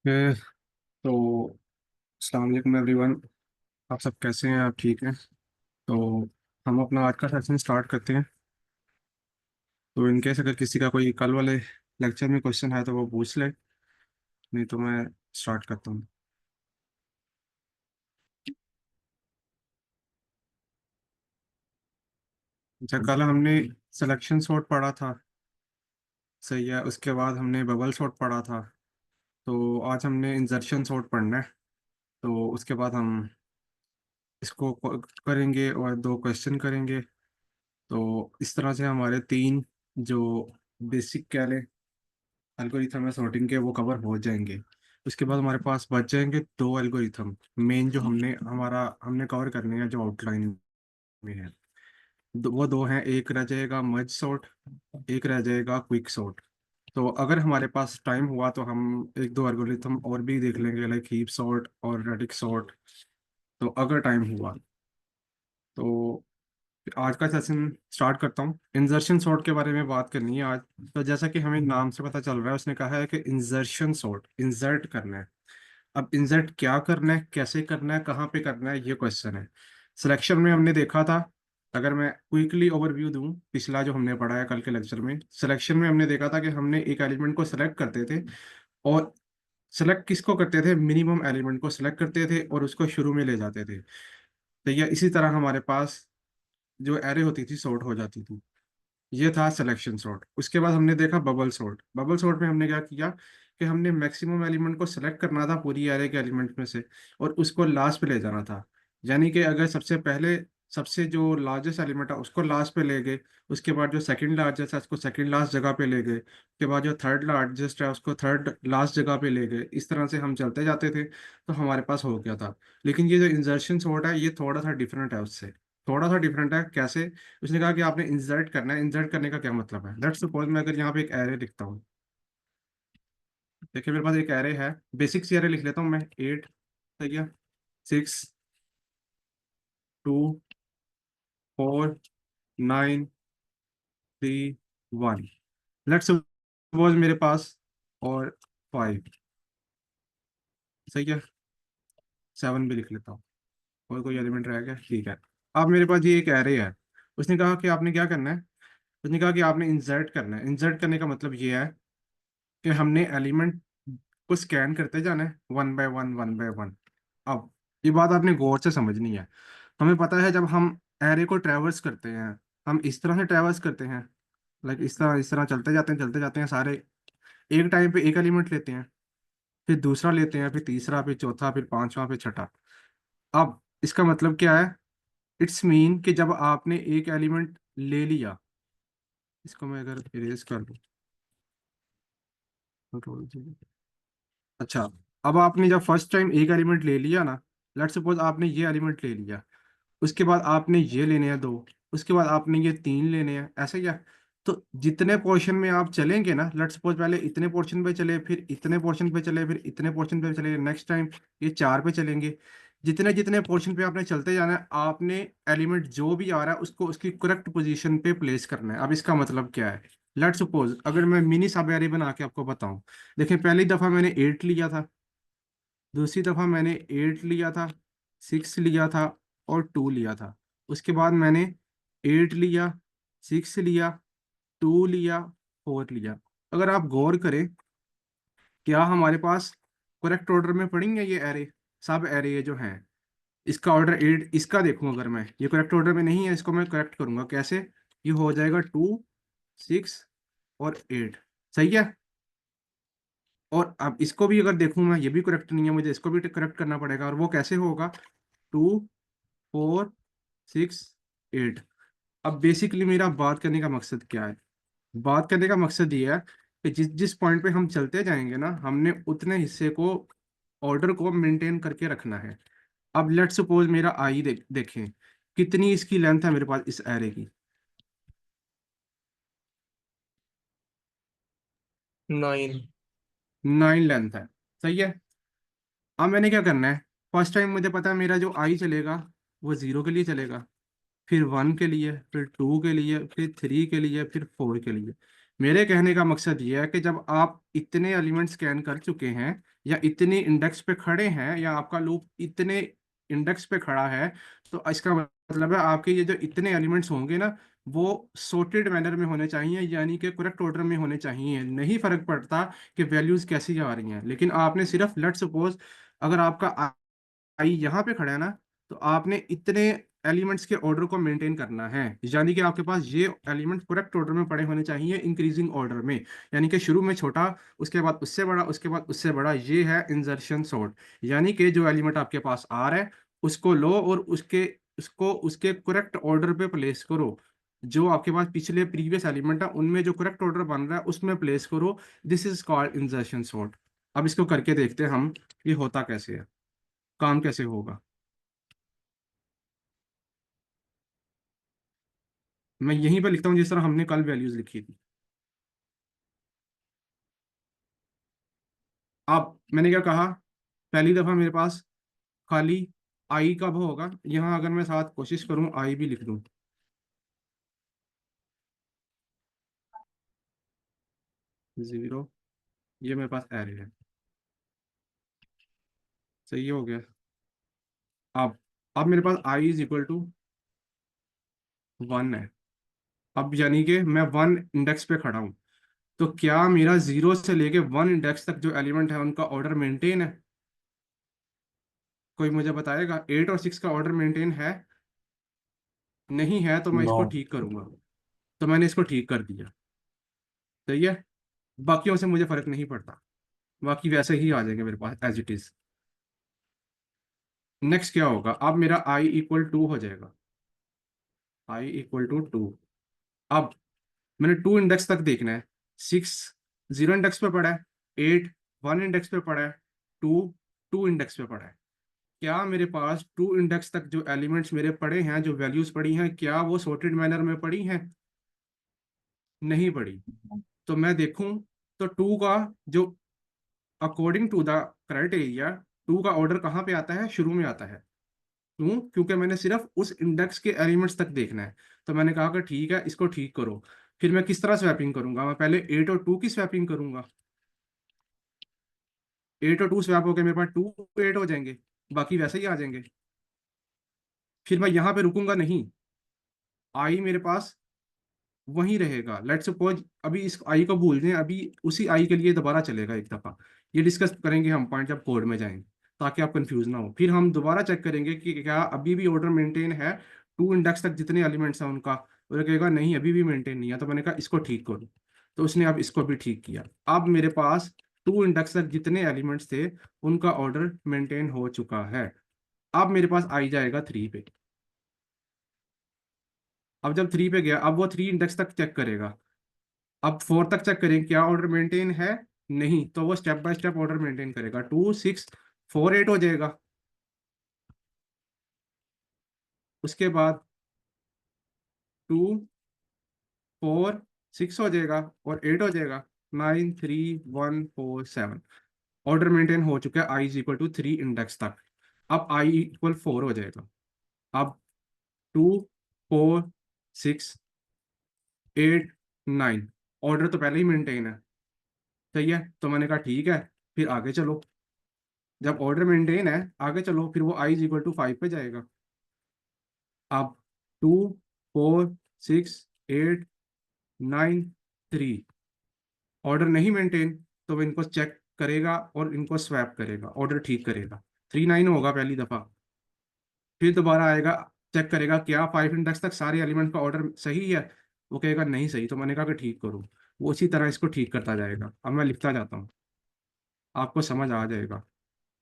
ए, तो अस्सलाम वालेकुम एवरीवन। आप सब कैसे हैं? आप ठीक हैं? तो हम अपना आज का सेशन स्टार्ट करते हैं। तो इनकेस अगर किसी का कोई कल वाले लेक्चर में क्वेश्चन है तो वो पूछ ले, नहीं तो मैं स्टार्ट करता हूँ। अच्छा, कल हमने सिलेक्शन सॉर्ट पढ़ा था, सही है। उसके बाद हमने बबल सॉर्ट पढ़ा था। तो आज हमने इंसर्शन सॉर्ट पढ़ना है। तो उसके बाद हम इसको करेंगे और दो क्वेश्चन करेंगे। तो इस तरह से हमारे तीन जो बेसिक कह लें एल्गोरिथम है सॉर्टिंग के, वो कवर हो जाएंगे। उसके बाद हमारे पास बच जाएंगे दो एल्गोरिथम मेन, जो हमने कवर करने हैं, जो आउटलाइन में है। वो दो हैं, एक रह जाएगा मर्ज सॉर्ट, एक रह जाएगा क्विक सॉर्ट। तो अगर हमारे पास टाइम हुआ तो हम एक दो एल्गोरिथम और भी देख लेंगे, लाइक हीप सॉर्ट और रेडिक्स सॉर्ट। तो अगर टाइम हुआ तो आज का सेशन स्टार्ट करता हूँ। इंसर्शन सॉर्ट के बारे में बात करनी है आज। तो जैसा कि हमें नाम से पता चल रहा है, उसने कहा है कि इंसर्शन सॉर्ट इंसर्ट करना है। अब इंसर्ट क्या करना है, कैसे करना है, कहाँ पे करना है, ये क्वेश्चन है। सिलेक्शन में हमने देखा था, अगर मैं क्विकली ओवरव्यू दूं पिछला जो हमने पढ़ा है कल के लेक्चर में, सिलेक्शन में हमने देखा था कि हमने एक एलिमेंट को सिलेक्ट करते थे। और सिलेक्ट किसको करते थे? मिनिमम एलिमेंट को सिलेक्ट करते थे और उसको शुरू में ले जाते थे। तो ये इसी तरह हमारे पास जो एरे होती थी सॉर्ट हो जाती थी। ये था सिलेक्शन सॉर्ट। उसके बाद हमने देखा बबल सॉर्ट। बबल सॉर्ट में हमने क्या किया कि हमने मैक्सिमम एलिमेंट को सिलेक्ट करना था पूरी एरे के एलिमेंट में से, और उसको लास्ट पे ले जाना था। यानी कि अगर सबसे पहले सबसे जो लार्जेस्ट एलिमेंट है उसको लास्ट पे ले गए, उसके बाद जो सेकंड लार्जेस्ट है उसको सेकंड लास्ट जगह पे ले गए, उसके बाद जो थर्ड लार्जेस्ट है उसको थर्ड लास्ट जगह पे ले गए। इस तरह से हम चलते जाते थे, तो हमारे पास हो गया था। लेकिन ये जो इंसर्शन सॉर्ट है ये थोड़ा सा डिफरेंट है उससे। थोड़ा सा डिफरेंट है कैसे? उसने कहा कि आपने इंसर्ट करना है। इंसर्ट करने का क्या मतलब है? लेट्स सपोज मैं अगर यहाँ पे एक एरे लिखता हूँ। देखिए मेरे पास एक एरे है, बेसिक सी एरे लिख लेता हूँ मैं। 8, ठीक है, 6, 2, 4, 9, 3, 1। लेट्स सपोज मेरे पास और 5, सही है। 7 भी लिख लेता हूँ। और कोई एलिमेंट रह गया, ठीक है। अब मेरे पास ये एक एरे है। उसने कहा कि आपने क्या करना है? उसने कहा कि आपने इंसर्ट करना है। इंसर्ट करने का मतलब ये है कि हमने एलिमेंट को स्कैन करते जाना है, one by one, one by one. अब ये बात आपने गौर से समझनी है। हमें पता है जब हम एरे को ट्रैवर्स करते हैं, हम इस तरह से ट्रैवर्स करते हैं, लाइक इस तरह चलते जाते हैं सारे। एक टाइम पे एक एलिमेंट लेते हैं, फिर दूसरा लेते हैं, फिर तीसरा, फिर चौथा, फिर पांचवा, फिर छठा। अब इसका मतलब क्या है? इट्स मीन कि जब आपने एक एलिमेंट ले लिया, इसको मैं अगर इरेज कर दूं, अच्छा, अब आपने जब फर्स्ट टाइम एक एलिमेंट ले लिया ना, लेट सपोज आपने ये एलिमेंट ले लिया, उसके बाद आपने ये लेने हैं दो, उसके बाद आपने ये तीन लेने हैं, ऐसे क्या? तो जितने पोर्शन में आप चलेंगे ना, लेट सपोज पहले इतने पोर्शन पे चले, फिर इतने पोर्शन पे चले, फिर इतने पोर्शन पे चले, नेक्स्ट टाइम ये 4 पे चलेंगे। जितने जितने पोर्शन पे आपने चलते जाना है, आपने एलिमेंट जो भी आ रहा है उसको उसकी करेक्ट पोजीशन पे प्लेस करना है। अब इसका मतलब क्या है? लेट सपोज अगर मैं मिनी सब एरे बना के आपको बताऊं, देखिए पहली दफा मैंने 8 लिया था, दूसरी दफा मैंने 8 लिया था, 6 लिया था और 2 लिया था। उसके बाद मैंने 8 लिया, 6 लिया, 2 लिया, 4 लिया। अगर आप गौर करें, क्या हमारे पास करेक्ट ऑर्डर में पढ़ेंगे ये एरे? सब एरे ये जो हैं, इसका ऑर्डर 8, इसका देखूं अगर मैं, ये करेक्ट ऑर्डर में नहीं है, इसको मैं करेक्ट करूंगा कैसे? ये हो जाएगा 2, 6 और 8, सही है। और अब इसको भी अगर देखूं मैं, ये भी करेक्ट नहीं है, मुझे इसको भी करेक्ट करना पड़ेगा, और वो कैसे होगा? 2, 4, 6, 8। अब बेसिकली मेरा बात करने का मकसद क्या है? बात करने का मकसद ये है कि जिस जिस पॉइंट पे हम चलते जाएंगे ना, हमने उतने हिस्से को, ऑर्डर को मेंटेन करके रखना है। अब लेट सपोज मेरा आई देखें, कितनी इसकी लेंथ है मेरे पास इस एरे की? 9। 9 लेंथ है, सही है। अब मैंने क्या करना है? फर्स्ट टाइम मुझे पता है मेरा जो आई चलेगा वो 0 के लिए चलेगा, फिर 1 के लिए, फिर 2 के लिए, फिर 3 के लिए, फिर 4 के लिए। मेरे कहने का मकसद ये है कि जब आप इतने एलिमेंट स्कैन कर चुके हैं या इतने इंडेक्स पे खड़े हैं या आपका लूप इतने इंडेक्स पे खड़ा है, तो इसका मतलब है आपके ये जो इतने एलिमेंट्स होंगे ना, वो सॉर्टेड मैनर में होने चाहिए, यानी कि करेक्ट ऑर्डर में होने चाहिए। नहीं फर्क पड़ता कि वैल्यूज कैसी आ रही हैं, लेकिन आपने सिर्फ लेट सपोज अगर आपका आई यहाँ पे खड़ा है ना, तो आपने इतने एलिमेंट्स के ऑर्डर को मेंटेन करना है, यानी कि आपके पास ये एलिमेंट करेक्ट ऑर्डर में पड़े होने चाहिए, इंक्रीजिंग ऑर्डर में। यानी कि शुरू में छोटा, उसके बाद उससे बड़ा, उसके बाद उससे बड़ा। ये है इंसर्शन सॉर्ट। यानी कि जो एलिमेंट आपके पास आ रहा है उसको लो और उसको उसके करेक्ट ऑर्डर पे प्लेस करो। जो आपके पास पिछले प्रीवियस एलिमेंट है उनमें जो करेक्ट ऑर्डर बन रहा है उसमें प्लेस करो। This is called insertion sort. अब इसको करके देखते हैं हम, ये होता कैसे है, काम कैसे होगा। मैं यहीं पर लिखता हूँ जिस तरह हमने कल वैल्यूज लिखी थी। अब मैंने क्या कहा, पहली दफा मेरे पास खाली आई कब होगा, यहाँ अगर मैं साथ कोशिश करूँ आई भी लिख दूँ, 0, ये मेरे पास एरे है। सही हो गया। अब मेरे पास आई इज इक्वल टू 1 है। अब यानी कि मैं 1 इंडेक्स पे खड़ा हूँ, तो क्या मेरा 0 से लेके 1 इंडेक्स तक जो एलिमेंट है उनका ऑर्डर मेंटेन है? कोई मुझे बताएगा 8 और 6 का ऑर्डर मेंटेन है? नहीं है, तो मैं नो। इसको ठीक करूंगा। तो मैंने इसको ठीक कर दिया। सही है। बाकियों से मुझे फर्क नहीं पड़ता, बाकी वैसे ही आ जाएंगे मेरे पास एज इट इज। नेक्स्ट क्या होगा, अब मेरा आई इक्वल टू हो जाएगा। I equal to 2। अब मैंने 2 इंडेक्स तक देखना है। 6 0 इंडेक्स पे पड़ा है, 8 1 इंडेक्स पे पड़ा है, 2 2 इंडेक्स पे पड़ा है। क्या मेरे पास 2 इंडेक्स तक जो एलिमेंट्स मेरे पड़े हैं, जो वैल्यूज पड़ी हैं, क्या वो सॉर्टेड मैनर में पड़ी हैं? नहीं पड़ी। तो मैं देखूं, तो 2 का जो अकॉर्डिंग टू द क्राइटेरिया 2 का ऑर्डर कहाँ पे आता है, शुरू में आता है। क्यों? क्योंकि मैंने सिर्फ उस इंडेक्स के एलिमेंट्स तक देखना है। तो मैंने कहा कि ठीक है, इसको ठीक करो। फिर मैं किस तरह स्वैपिंग करूंगा, मैं पहले 8 और 2 की स्वैपिंग करूंगा। 8 और 2 स्वैप होकर मेरे पास 2 8 हो जाएंगे, बाकी वैसे ही आ जाएंगे। फिर मैं यहाँ पे रुकूंगा नहीं, आई मेरे पास वहीं रहेगा। लेट्स सपोज अभी इस आई को भूल जाएं, अभी उसी आई के लिए दोबारा चलेगा एक दफा। ये डिस्कस करेंगे हम पॉइंट जब कोड में जाएंगे, ताकि आप कंफ्यूज ना हो। फिर हम दोबारा चेक करेंगे कि क्या अभी भी ऑर्डर मेंटेन है 2 इंडेक्स तक जितने एलिमेंट्स हैं उनका। और कहेगा नहीं, अभी भी मेंटेन नहीं है। तो मैंने कहा इसको ठीक करो। तो उसने अब इसको भी ठीक किया। अब मेरे पास 2 इंडेक्स तक जितने एलिमेंट्स थे उनका ऑर्डर मेंटेन हो चुका है। अब मेरे पास आई जाएगा 3 पे। अब जब 3 पे गया, अब वो 3 इंडेक्स तक चेक करेगा। अब 4 तक चेक करें क्या ऑर्डर मेंटेन है। नहीं, तो वो step by step order maintain करेगा। 2 6 4 8 हो जाएगा। उसके बाद 2 4 6 हो जाएगा और 8 हो जाएगा। 9 3 1 4 7 ऑर्डर मेंटेन हो चुका है I is equal to 3 index तक। अब आई इक्वल 4 हो जाएगा। अब 2 4 6 8 9 ऑर्डर तो पहले ही मेंटेन है। सही है। तो मैंने कहा ठीक है, फिर आगे चलो। जब ऑर्डर मेंटेन है, आगे चलो, फिर वो आई इज इक्वल टू 5 पे जाएगा। अब 2 4 6 8 9 3 ऑर्डर नहीं मेंटेन, तो वो इनको चेक करेगा और इनको स्वैप करेगा, ऑर्डर ठीक करेगा। 3 9 होगा पहली दफा। फिर दोबारा आएगा, चेक करेगा क्या 5 इंडेक्स तक सारे एलिमेंट का ऑर्डर सही है। वो कहेगा नहीं सही। तो मैंने कहा कि ठीक करो। वो उसी तरह इसको ठीक करता जाएगा। अब मैं लिखता जाता हूँ, आपको समझ आ जाएगा।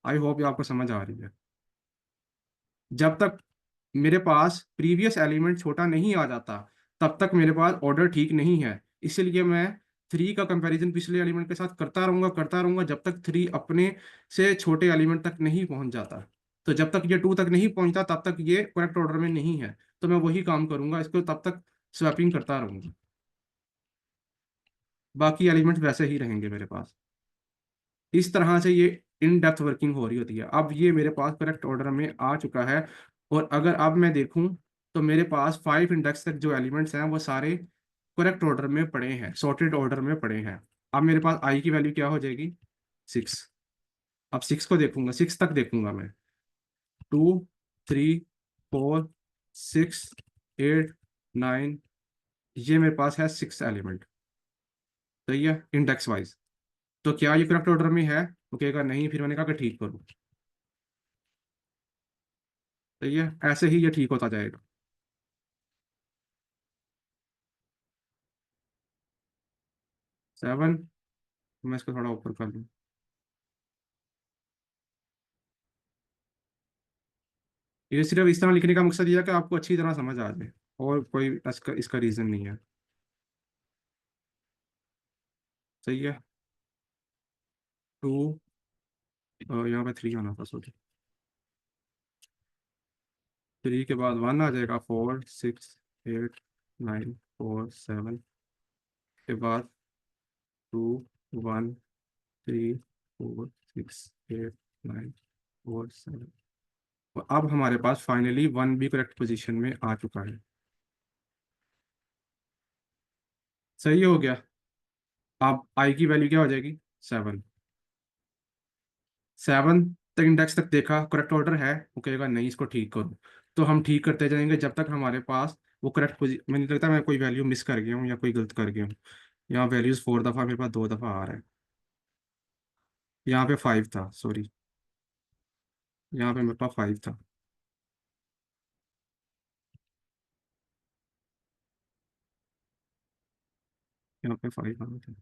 आई होप ये आपको समझ आ रही है। जब तक मेरे पास प्रीवियस एलिमेंट छोटा नहीं आ जाता, तब तक मेरे पास ऑर्डर ठीक नहीं है। इसलिए मैं 3 का कंपैरिजन पिछले एलिमेंट के साथ करता रहूंगा जब तक 3 अपने से छोटे एलिमेंट तक नहीं पहुंच जाता। तो जब तक ये 2 तक नहीं पहुंचता तब तक ये करेक्ट ऑर्डर में नहीं है। तो मैं वही काम करूंगा, इसको तब तक स्वैपिंग करता रहूंगा। बाकी एलिमेंट वैसे ही रहेंगे मेरे पास। इस तरह से ये इन डेप्थ वर्किंग हो रही होती है। अब ये मेरे पास करेक्ट ऑर्डर में आ चुका है। और अगर अब मैं देखूं, तो मेरे पास 5 इंडेक्स तक जो एलिमेंट्स हैं वो सारे करेक्ट ऑर्डर में पड़े हैं, सॉर्टेड ऑर्डर में पड़े हैं। अब मेरे पास आई की वैल्यू क्या हो जाएगी? 6। अब 6 को देखूंगा, 6 तक देखूंगा मैं। 2, 3, 4, 6, 8, 9, ये मेरे पास है 6 एलिमेंट। सही है, इंडेक्स वाइज। तो क्या ये करेक्ट ऑर्डर में है? वो कहेगा नहीं, फिर मैंने कहा कि ठीक करो। सही है, ऐसे ही ये ठीक होता जाएगा। 7। मैं इसको थोड़ा ऊपर कर लूँ। ये सिर्फ इस तरह लिखने का मकसद ये है कि आपको अच्छी तरह समझ आ जाए, और कोई इसका रीजन नहीं है। सही है। 2, यहाँ पे 3 आना था, सॉरी। 3 के बाद 1 आ जाएगा, 4, 6, 8, 9, 4, 7 के बाद 2, 1, 3, 4, 6, 8, 9, 4, 7। और अब हमारे पास फाइनली 1 भी करेक्ट पोजीशन में आ चुका है। सही हो गया। अब आई की वैल्यू क्या हो जाएगी? 7। 7 तक, इंडेक्स तक देखा, करेक्ट ऑर्डर है, वो कहेगा नहीं इसको ठीक करो। तो हम ठीक करते जाएंगे जब तक हमारे पास वो करेक्ट पोजीशन। मुझे नहीं लगता मैं कोई वैल्यू मिस कर गया हूँ या कोई गलत कर गया हूँ। यहाँ वैल्यूज 4 दफ़ा, मेरे पास 2 दफ़ा आ रहा है। यहाँ पे 5 था, सॉरी। यहाँ पे मेरे पास 5 था। यहाँ पे 5 आना था।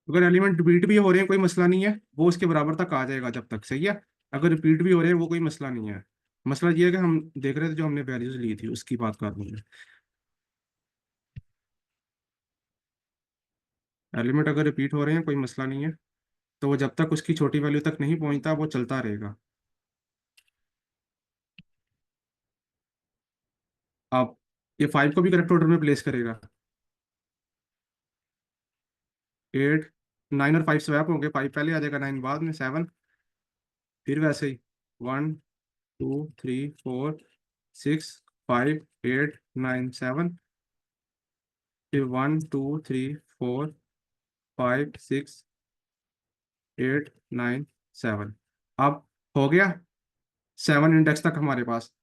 अगर एलिमेंट रिपीट भी हो रहे हैं कोई मसला नहीं है, वो उसके बराबर तक आ जाएगा जब तक। सही है। अगर रिपीट भी हो रहे हैं वो कोई मसला नहीं है। मसला ये है कि हम देख रहे थे जो हमने वैल्यूज ली थी उसकी बात कर रहे हैं। एलिमेंट अगर रिपीट हो रहे हैं कोई मसला नहीं है, तो वो जब तक उसकी छोटी वैल्यू तक नहीं पहुंचता वो चलता रहेगा। आप ये 5 को भी करेक्ट ऑर्डर में प्लेस करेगा। 8, 9 और 5 स्वैप होंगे, 5 पहले आ जाएगा, 9 बाद में, 7। फिर वैसे ही 1, 2, 3, 4, 6, 5, 8, 9, 7। फिर 1, 2, 3, 4, 5, 6, 8, 9, 7। अब हो गया 7 इंडेक्स तक हमारे पास।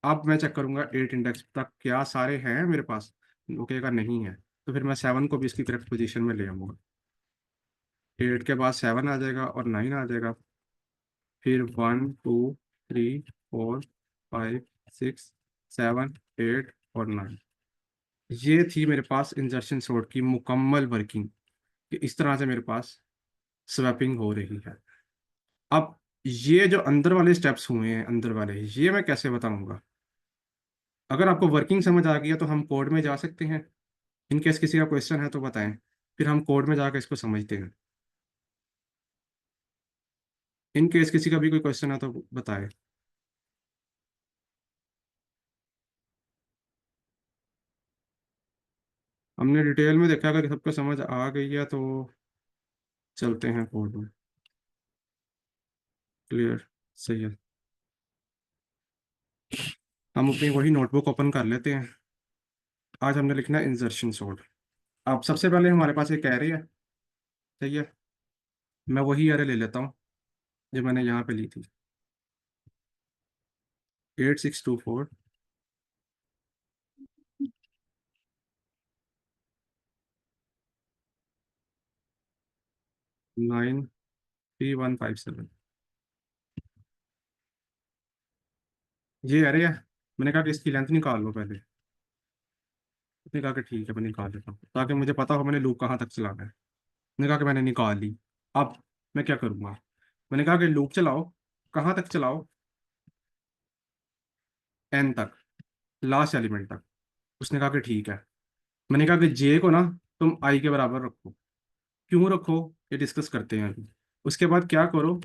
अब मैं चेक करूंगा 8 इंडेक्स तक क्या सारे हैं मेरे पास। वो कहेगा नहीं है, तो फिर मैं 7 को भी इसकी करेक्ट पोजीशन में ले आऊंगा। 8 के बाद 7 आ जाएगा और 9 आ जाएगा। फिर 1, 2, 3, 4, 5, 6, 7, 8 और 9। ये थी मेरे पास इंजर्शन सॉर्ट की मुकम्मल वर्किंग, कि इस तरह से मेरे पास स्वैपिंग हो रही है। अब ये जो अंदर वाले स्टेप्स हुए हैं, अंदर वाले, ये मैं कैसे बताऊंगा? अगर आपको वर्किंग समझ आ गया तो हम कोड में जा सकते हैं। इन केस किसी का क्वेश्चन है तो बताएं, फिर हम कोड में जाकर इसको समझते हैं। इन केस किसी का भी कोई क्वेश्चन है तो बताएं। हमने डिटेल में देखा, अगर सबको समझ आ गई है तो चलते हैं कोड में। क्लियर। सही है। हम अपनी वही नोटबुक ओपन कर लेते हैं। आज हमने लिखना है इंसर्शन सॉर्ट। अब सबसे पहले हमारे पास एक एरे है। सही है। मैं वही एरे ले लेता हूँ जो मैंने यहाँ पे ली थी। 8624, 93157। ये एरे है। मैंने कहा कि इसकी लेंथ निकाल लो पहले। उसने कहा कि ठीक है, मैं निकाल लेता हूँ ताकि मुझे पता हो मैंने लूप कहाँ तक चलाना है। मैंने कहा कि मैंने निकाल ली। अब मैं क्या करूँगा? मैंने कहा कि लूप चलाओ। कहाँ तक चलाओ? एन तक, लास्ट एलिमेंट तक। उसने कहा कि ठीक है। मैंने कहा कि जे को ना तुम आई के बराबर रखो। क्यों रखो, ये डिस्कस करते हैं अभी। उसके बाद क्या करो?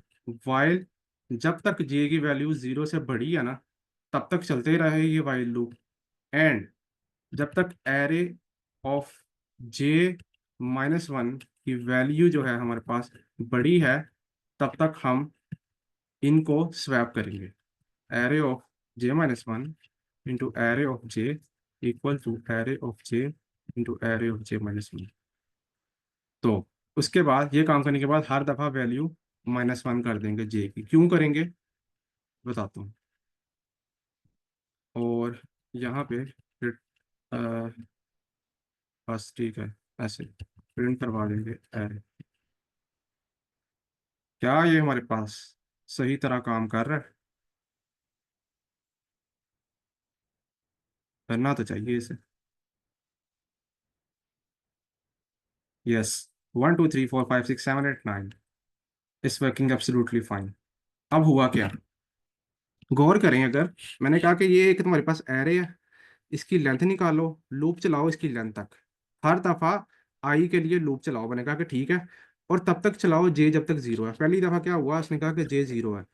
वाइल, जब तक जे की वैल्यू 0 से बड़ी है ना, तब तक चलते ही रहे ये वाइल लूप। एंड जब तक एरे ऑफ J-1 की वैल्यू जो है हमारे पास बड़ी है, तब तक हम इनको स्वैप करेंगे। Array of J minus one into array of J equal to array of J into array of J minus one. तो उसके बाद ये काम करने के बाद हर दफा वैल्यू -1 कर देंगे जे की। क्यों करेंगे बताता हूँ। और यहाँ पे फिर बस ठीक है, ऐसे प्रिंट करवा देंगे एरे। क्या ये हमारे पास सही तरह काम कर रहा है? करना तो चाहिए इसे। यस, 1 2 3 4 5 6 7 8 9 इस वर्किंग एब्सोल्युटली फाइन। अब हुआ क्या, गौर करें। अगर मैंने कहा कि ये एक तुम्हारे पास एरे है, इसकी लेंथ निकालो, लूप चलाओ इसकी लेंथ तक। हर दफा आई के लिए लूप चलाओ। मैंने कहा कि ठीक है, और तब तक चलाओ जे जब तक जीरो है। पहली दफा क्या हुआ, उसने कहा कि जे जीरो है,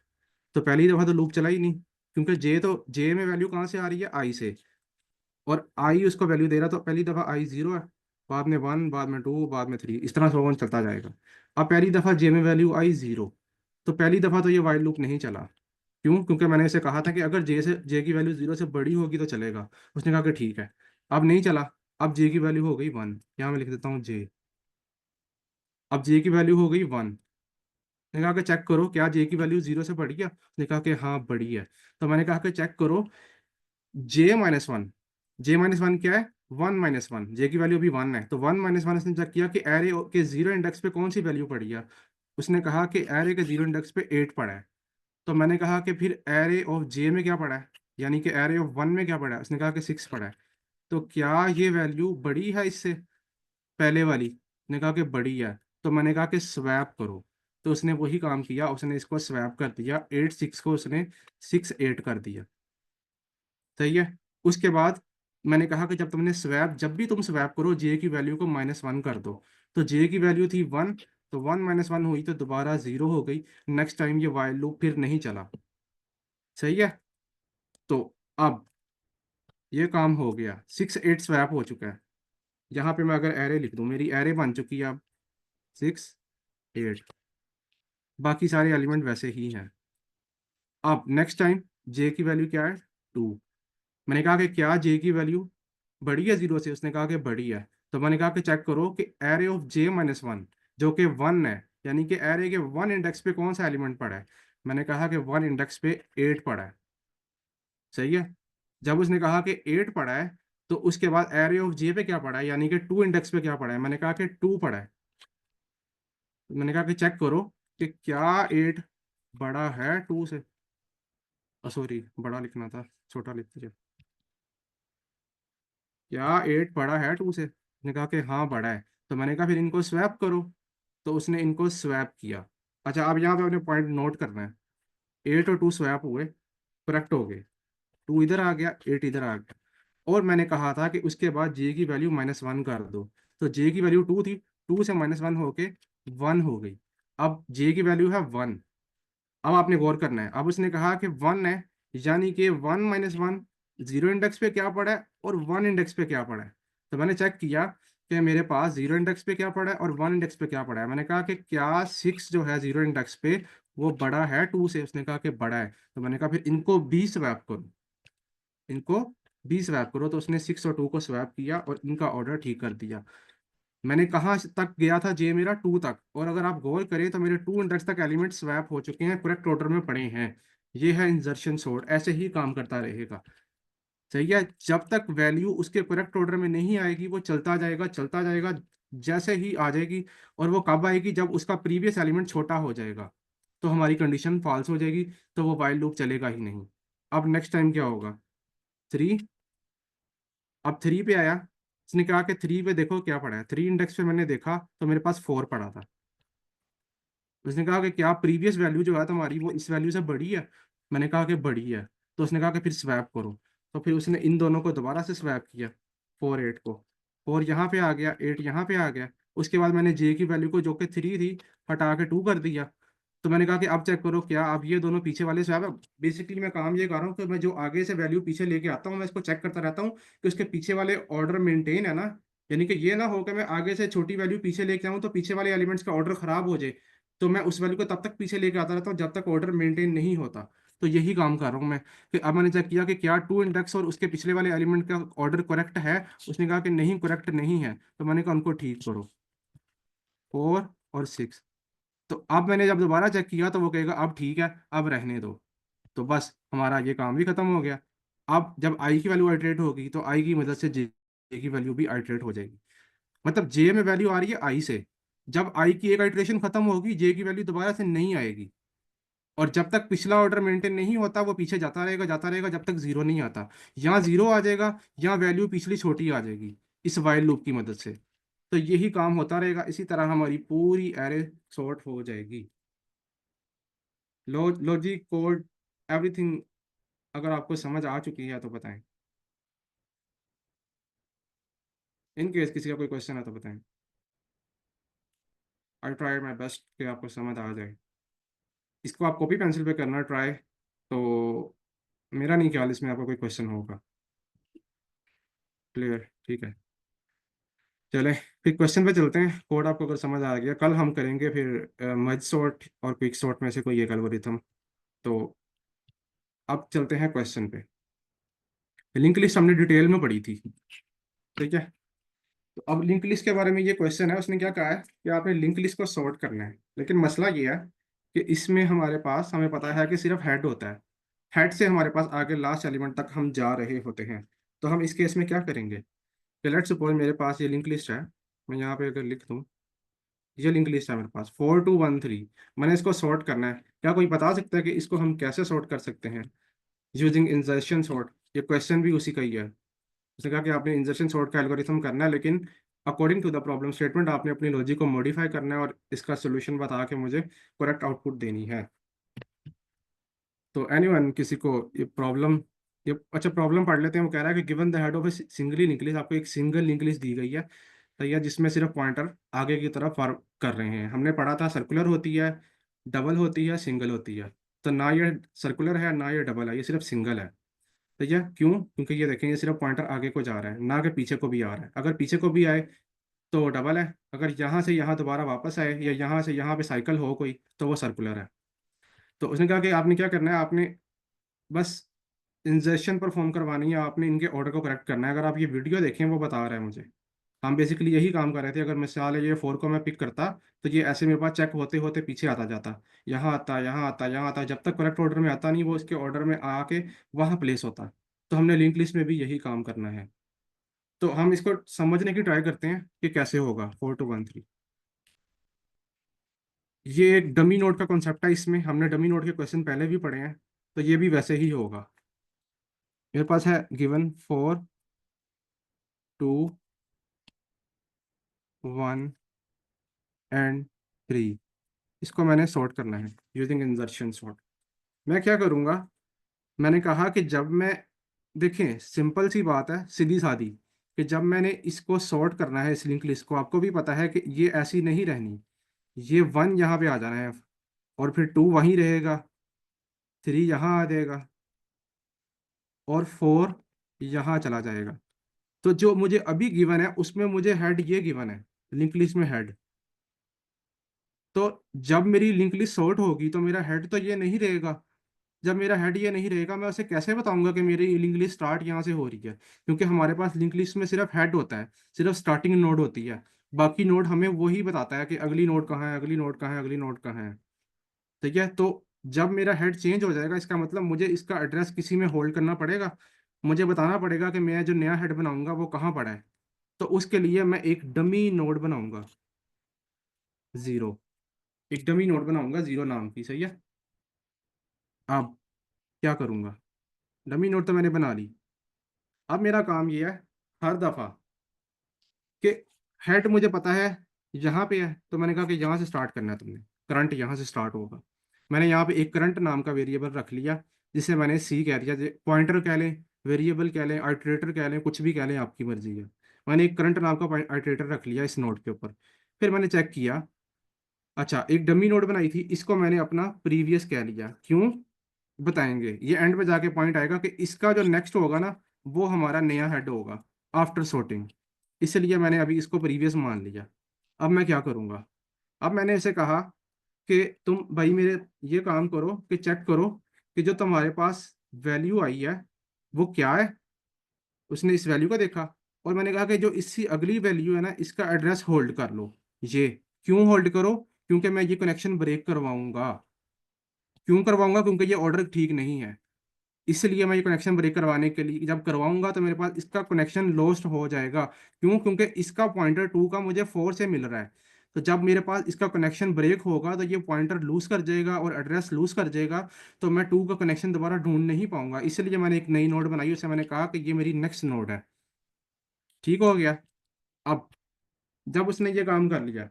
तो पहली दफा तो लूप चला ही नहीं, क्योंकि जे में वैल्यू कहाँ से आ रही है, आई से। और आई उसको वैल्यू दे रहा, तो पहली दफा आई जीरो है, बाद में वन, बाद में टू, बाद में थ्री, इस तरह से वन चलता जाएगा। अब पहली दफा जे में वैल्यू आई जीरो, तो पहली दफा तो ये वाइल लूप नहीं चला। क्यों? क्योंकि मैंने इसे कहा था कि अगर जे की वैल्यू जीरो से बड़ी होगी तो चलेगा। उसने कहा कि ठीक है। अब नहीं चला। अब जे की वैल्यू हो गई वन, यहाँ मैं लिख देता हूँ जे। अब जे की वैल्यू हो गई वन। मैंने कहा कि चेक करो क्या जे की वैल्यू जीरो से बढ़ी है। उसने कहा कि हाँ बड़ी है। तो मैंने कहा कि चेक करो जे-1। जे-1 क्या है, 1 - 1। जे की वैल्यू अभी वन है, तो 1 - 1 उसने चेक किया कि एरे के जीरो इंडेक्स पे कौन सी वैल्यू पड़ी है। उसने कहा कि एरे के जीरो इंडेक्स पे 8 पड़ा है। तो मैंने कहा कि फिर एरे ऑफ जे में क्या पड़ा है, यानी कि एरे ऑफ वन में क्या पड़ा है। उसने कहा कि 6 पड़ा है। तो क्या ये वैल्यू बड़ी है इससे, पहले वाली? ने कहा कि बड़ी है। तो मैंने कहा कि स्वैप करो। तो उसने वही काम किया, उसने इसको स्वैप कर दिया, 8 6 को उसने 6 8 कर दिया। सही है। उसके बाद मैंने कहा कि जब भी तुम स्वैप करो जे की वैल्यू को -1 कर दो। तो जे की वैल्यू थी वन, तो 1 - 1 हुई तो दोबारा जीरो हो गई। नेक्स्ट टाइम ये वाइल लूप फिर नहीं चला। सही है। तो अब ये काम हो गया, 6 8 स्वैप हो चुका है। यहाँ पे मैं अगर एरे लिख दूं, मेरी एरे बन चुकी है अब 6 8। बाकी सारे एलिमेंट वैसे ही हैं। अब नेक्स्ट टाइम जे की वैल्यू क्या है, 2। मैंने कहा कि क्या जे की वैल्यू बड़ी है जीरो से। उसने कहा कि बड़ी है। तो मैंने कहा कि चेक करो कि एरे ऑफ जे-1 जो कि वन है, यानी कि एरे के वन इंडेक्स पे कौन सा एलिमेंट पड़ा है। मैंने कहा कि वन इंडेक्स पे 8 पड़ा है। सही है। जब उसने कहा कि 8 पड़ा है, तो उसके बाद एरे ऑफ जे पे क्या पड़ा है, यानी कि 2 इंडेक्स पे क्या पड़ा है। मैंने कहा कि 2 पड़ा है। तो मैंने कहा कि चेक करो कि क्या 8 बड़ा है 2 से। सॉरी, बड़ा लिखना था, छोटा लिख दीजिए। क्या 8 बड़ा है 2 से? उसने कहा कि हाँ बड़ा है। तो मैंने कहा फिर इनको स्वैप करो। तो उसने इनको स्वैप किया। अच्छा, अब यहाँ पे अपने पॉइंट नोट करना है। 8 और 2 स्वैप हुए, करेक्ट हो गए। 2 इधर आ गया, 8 इधर आ गया। और मैंने कहा था कि उसके बाद जे की वैल्यू -1 कर दो। तो जे की वैल्यू 2 थी, 2 से -1 होके 1 हो गई। अब जे की वैल्यू है 1। अब आपने गौर करना है, अब उसने कहा कि 1 है, यानी कि 1 - 1 जीरो इंडेक्स पे क्या पड़ा है और वन इंडेक्स पे क्या पड़ा है। तो मैंने चेक किया कि मेरे पास जीरो इंडेक्स पे क्या पड़ा है और वन इंडेक्स पे क्या पड़ा है। मैंने कहा कि क्या 6 जो है जीरो इंडेक्स पे वो बड़ा है 2 से। उसने कहा कि बड़ा है। तो मैंने कहा फिर इनको बी स्वैप करो, इनको बी स्वैप करो। तो उसने 6 और 2 को स्वैप किया और इनका ऑर्डर ठीक कर दिया। मैंने कहाँ तक गया था, जे मेरा 2 तक। और अगर आप गौर करें तो मेरे 2 इंडेक्स तक एलिमेंट स्वैप हो चुके हैं, करेक्ट ऑर्डर में पड़े हैं। ये है इंसर्शन सॉर्ट, ऐसे ही काम करता रहेगा। सही है। जब तक वैल्यू उसके करेक्ट ऑर्डर में नहीं आएगी वो चलता जाएगा चलता जाएगा। जैसे ही आ जाएगी, और वो कब आएगी, जब उसका प्रीवियस एलिमेंट छोटा हो जाएगा, तो हमारी कंडीशन फॉल्स हो जाएगी, तो वो वाइल लूप चलेगा ही नहीं। अब नेक्स्ट टाइम क्या होगा, 3। अब 3 पे आया, उसने कहा कि 3 पे देखो क्या पड़ा है। 3 इंडेक्स पे मैंने देखा तो मेरे पास 4 पड़ा था। उसने कहा कि क्या प्रीवियस वैल्यू जो है तुम्हारी वो इस वैल्यू से बड़ी है। मैंने कहा कि बड़ी है। तो उसने कहा कि फिर स्वैप करो। तो फिर उसने इन दोनों को दोबारा से स्वैप किया, 4 8 को। 4 यहाँ पे आ गया, 8 यहाँ पे आ गया। उसके बाद मैंने जे की वैल्यू को जो कि 3 थी हटा के 2 कर दिया। तो मैंने कहा कि अब चेक करो क्या अब ये दोनों पीछे वाले स्वैप है। बेसिकली मैं काम ये कर रहा हूँ कि मैं जो आगे से वैल्यू पीछे लेके आता हूँ मैं इसको चेक करता रहता हूँ कि उसके पीछे वाले ऑर्डर मेंटेन है ना। यानी कि ये ना हो कि मैं आगे से छोटी वैल्यू पीछे लेके आऊँ तो पीछे वाले एलिमेंट्स का ऑर्डर खराब हो जाए। तो मैं उस वैल्यू को तब तक पीछे लेके आता रहता हूँ जब तक ऑर्डर मेंटेन नहीं होता। तो यही काम कर रहा हूँ मैं। फिर अब मैंने चेक किया कि क्या टू इंडेक्स और उसके पिछले वाले एलिमेंट का ऑर्डर करेक्ट है। उसने कहा कि नहीं, करेक्ट नहीं है। तो मैंने कहा उनको ठीक करो, 4 और 6। तो अब मैंने जब दोबारा चेक किया तो वो कहेगा अब ठीक है, अब रहने दो। तो बस हमारा ये काम भी खत्म हो गया। अब जब आई की वैल्यू आइटरेट होगी तो आई की मदद से जे की वैल्यू भी आइटरेट हो जाएगी। मतलब जे में वैल्यू आ रही है आई से। जब आई की एक आइटरेशन खत्म होगी जे की वैल्यू दोबारा से नहीं आएगी। और जब तक पिछला ऑर्डर मेंटेन नहीं होता वो पीछे जाता रहेगा जब तक जीरो नहीं आता। यहाँ जीरो आ जाएगा, यहाँ वैल्यू पिछली छोटी आ जाएगी इस वाइल लूप की मदद से। तो यही काम होता रहेगा, इसी तरह हमारी पूरी एरे सॉर्ट हो जाएगी। Logic, code, everything. अगर आपको समझ आ चुकी है तो बताएं। इन केस किसी का कोई क्वेश्चन है तो बताएं। आई ट्राई माई बेस्ट कि आपको समझ आ जाए। इसको आप कॉपी पेंसिल पे करना ट्राई। तो मेरा नहीं ख्याल इसमें आपका कोई क्वेश्चन होगा। क्लियर, ठीक है। चले फिर क्वेश्चन पे चलते हैं। कोड आपको अगर समझ आ गया, कल हम करेंगे फिर मर्ज सॉर्ट और क्विक सॉर्ट में से कोई एक एल्गोरिथम। तो अब चलते हैं क्वेश्चन पे। लिंक लिस्ट हमने डिटेल में पढ़ी थी, ठीक है। तो अब लिंक लिस्ट के बारे में ये क्वेश्चन है, उसने क्या कहा है कि आपने लिंक लिस्ट को सॉर्ट करना है। लेकिन मसला ये है कि इसमें हमारे पास, हमें पता है कि सिर्फ हेड होता है। हेड से हमारे पास आगे लास्ट एलिमेंट तक हम जा रहे होते हैं। तो हम इस केस में क्या करेंगे कि लेट्स सपोज मेरे पास ये लिंक लिस्ट है। मैं यहाँ पे अगर लिख दूँ, ये लिंक लिस्ट है मेरे पास 4213। मैंने इसको सॉर्ट करना है। क्या कोई बता सकता है कि इसको हम कैसे सॉर्ट कर सकते हैं यूजिंग इंसर्शन सॉर्ट? ये क्वेश्चन भी उसी का ही है। उसने कहा कि आपने इंसर्शन सॉर्ट का एल्गोरिथम करना है, लेकिन according to the problem statement आपने अपनी लॉजिक को मॉडिफाई करना है और इसका सोल्यूशन बता के मुझे करेक्ट आउटपुट देनी है। तो एनीवन, किसी को ये प्रॉब्लम, ये अच्छा प्रॉब्लम पढ़ लेते हैं। वो कह रहा है कि given the head of A singly link list, आपको एक सिंगल लिंक लिस्ट दी गई है, तो यह जिसमें सिर्फ पॉइंटर आगे की तरफ फॉर कर रहे हैं। हमने पढ़ा था सर्कुलर होती है, डबल होती है, सिंगल होती है। तो ना ये सर्कुलर है ना ये डबल है, ये सिर्फ सिंगल है। तो यह क्यों? क्योंकि ये देखें, ये सिर्फ पॉइंटर आगे को जा रहा है, ना कि पीछे को भी आ रहा है। अगर पीछे को भी आए तो डबल है, अगर यहाँ से यहाँ दोबारा वापस आए या यहाँ से यहाँ पे साइकिल हो कोई तो वो सर्कुलर है। तो उसने कहा कि आपने क्या करना है, आपने बस इंजर्शन परफॉर्म करवानी है, आपने इनके ऑर्डर को करेक्ट करना है। अगर आप ये वीडियो देखें, वो बता रहा है मुझे। हम बेसिकली यही काम कर रहे थे। अगर मिसाल है ये 4 को मैं पिक करता तो ये ऐसे मेरे पास चेक होते होते पीछे आता जाता, यहाँ आता, यहाँ आता, यहाँ आता, जब तक करेक्ट ऑर्डर में आता नहीं वो इसके ऑर्डर में आके वहाँ प्लेस होता। तो हमने लिंक लिस्ट में भी यही काम करना है। तो हम इसको समझने की ट्राई करते हैं कि कैसे होगा 4213। ये एक डमी नोड का कॉन्सेप्ट है, इसमें हमने डमी नोड के क्वेश्चन पहले भी पढ़े हैं। तो ये भी वैसे ही होगा। मेरे पास है गिवन 4 2 1 एंड 3। इसको मैंने सॉर्ट करना है यूजिंग इंसर्शन सॉर्ट। मैं क्या करूँगा, मैंने कहा कि जब मैं, देखें सिंपल सी बात है, सीधी सादी, कि जब मैंने इसको सॉर्ट करना है इस लिंक लिस्ट को, आपको भी पता है कि ये ऐसी नहीं रहनी। ये 1 यहाँ पे आ जाना है, और फिर 2 वहीं रहेगा, 3 यहाँ आ जाएगा, और 4 यहाँ चला जाएगा। तो जो मुझे अभी गिवन है उसमें मुझे हेड ये गिवन है, लिंक लिस्ट में हेड। तो जब मेरी लिंक लिस्ट सॉर्ट होगी तो मेरा हेड तो ये नहीं रहेगा। जब मेरा हेड ये नहीं रहेगा, मैं उसे कैसे बताऊंगा कि मेरी लिंक लिस्ट स्टार्ट यहाँ से हो रही है? क्योंकि हमारे पास लिंक लिस्ट में सिर्फ हेड होता है, सिर्फ स्टार्टिंग नोड होती है। बाकी नोड हमें वही बताता है कि अगली नोड कहाँ है, अगली नोड कहाँ है, अगली नोड कहाँ है। ठीक है। तो जब मेरा हेड चेंज हो जाएगा, इसका मतलब मुझे इसका एड्रेस किसी में होल्ड करना पड़ेगा। मुझे बताना पड़ेगा कि मैं जो नया हेड बनाऊंगा वो कहाँ पड़ा है। तो उसके लिए मैं एक डमी नोड बनाऊंगा, जीरो। एक डमी नोड बनाऊंगा जीरो नाम की, सही है। अब क्या करूंगा, डमी नोड तो मैंने बना ली। अब मेरा काम ये है, हर दफा कि हेड मुझे पता है यहाँ पे है, तो मैंने कहा कि यहाँ से स्टार्ट करना है तुमने, करंट यहाँ से स्टार्ट होगा। मैंने यहाँ पे एक करंट नाम का वेरिएबल रख लिया, जिसे मैंने सी कह दिया। पॉइंटर कह लें, वेरिएबल कह लें, आइटरेटर कह लें, कुछ भी कह लें, आपकी मर्जी है। मैंने एक करंट नाम का आइटरेटर रख लिया इस नोड के ऊपर। फिर मैंने चेक किया, अच्छा एक डमी नोड बनाई थी, इसको मैंने अपना प्रीवियस कह लिया। क्यों बताएंगे, ये एंड पे जाके पॉइंट आएगा कि इसका जो नेक्स्ट होगा ना, वो हमारा नया हेड होगा आफ्टर सॉर्टिंग। इसलिए मैंने अभी इसको प्रीवियस मान लिया। अब मैं क्या करूंगा, अब मैंने इसे कहा कि तुम भाई मेरे ये काम करो कि चेक करो कि जो तुम्हारे पास वैल्यू आई है वो क्या है। उसने इस वैल्यू का देखा, और मैंने कहा कि जो इसकी अगली वैल्यू है ना, इसका एड्रेस होल्ड कर लो। ये क्यों होल्ड करो? क्योंकि मैं ये कनेक्शन ब्रेक करवाऊंगा। क्यों करवाऊंगा? क्योंकि ये ऑर्डर ठीक नहीं है। इसलिए मैं ये कनेक्शन ब्रेक करवाने के लिए जब करवाऊंगा तो मेरे पास इसका कनेक्शन लॉस्ट हो जाएगा। क्यों? क्योंकि इसका पॉइंटर टू का मुझे फोर से मिल रहा है। तो जब मेरे पास इसका कनेक्शन ब्रेक होगा तो ये पॉइंटर लूज कर जाएगा और एड्रेस लूज कर जाएगा। तो मैं टू का कनेक्शन दोबारा ढूंढ नहीं पाऊंगा। इसलिए मैंने एक नई नोड बनाई, उसे मैंने कहा कि ये मेरी नेक्स्ट नोड है। ठीक हो गया? अब जब उसने ये काम कर लिया,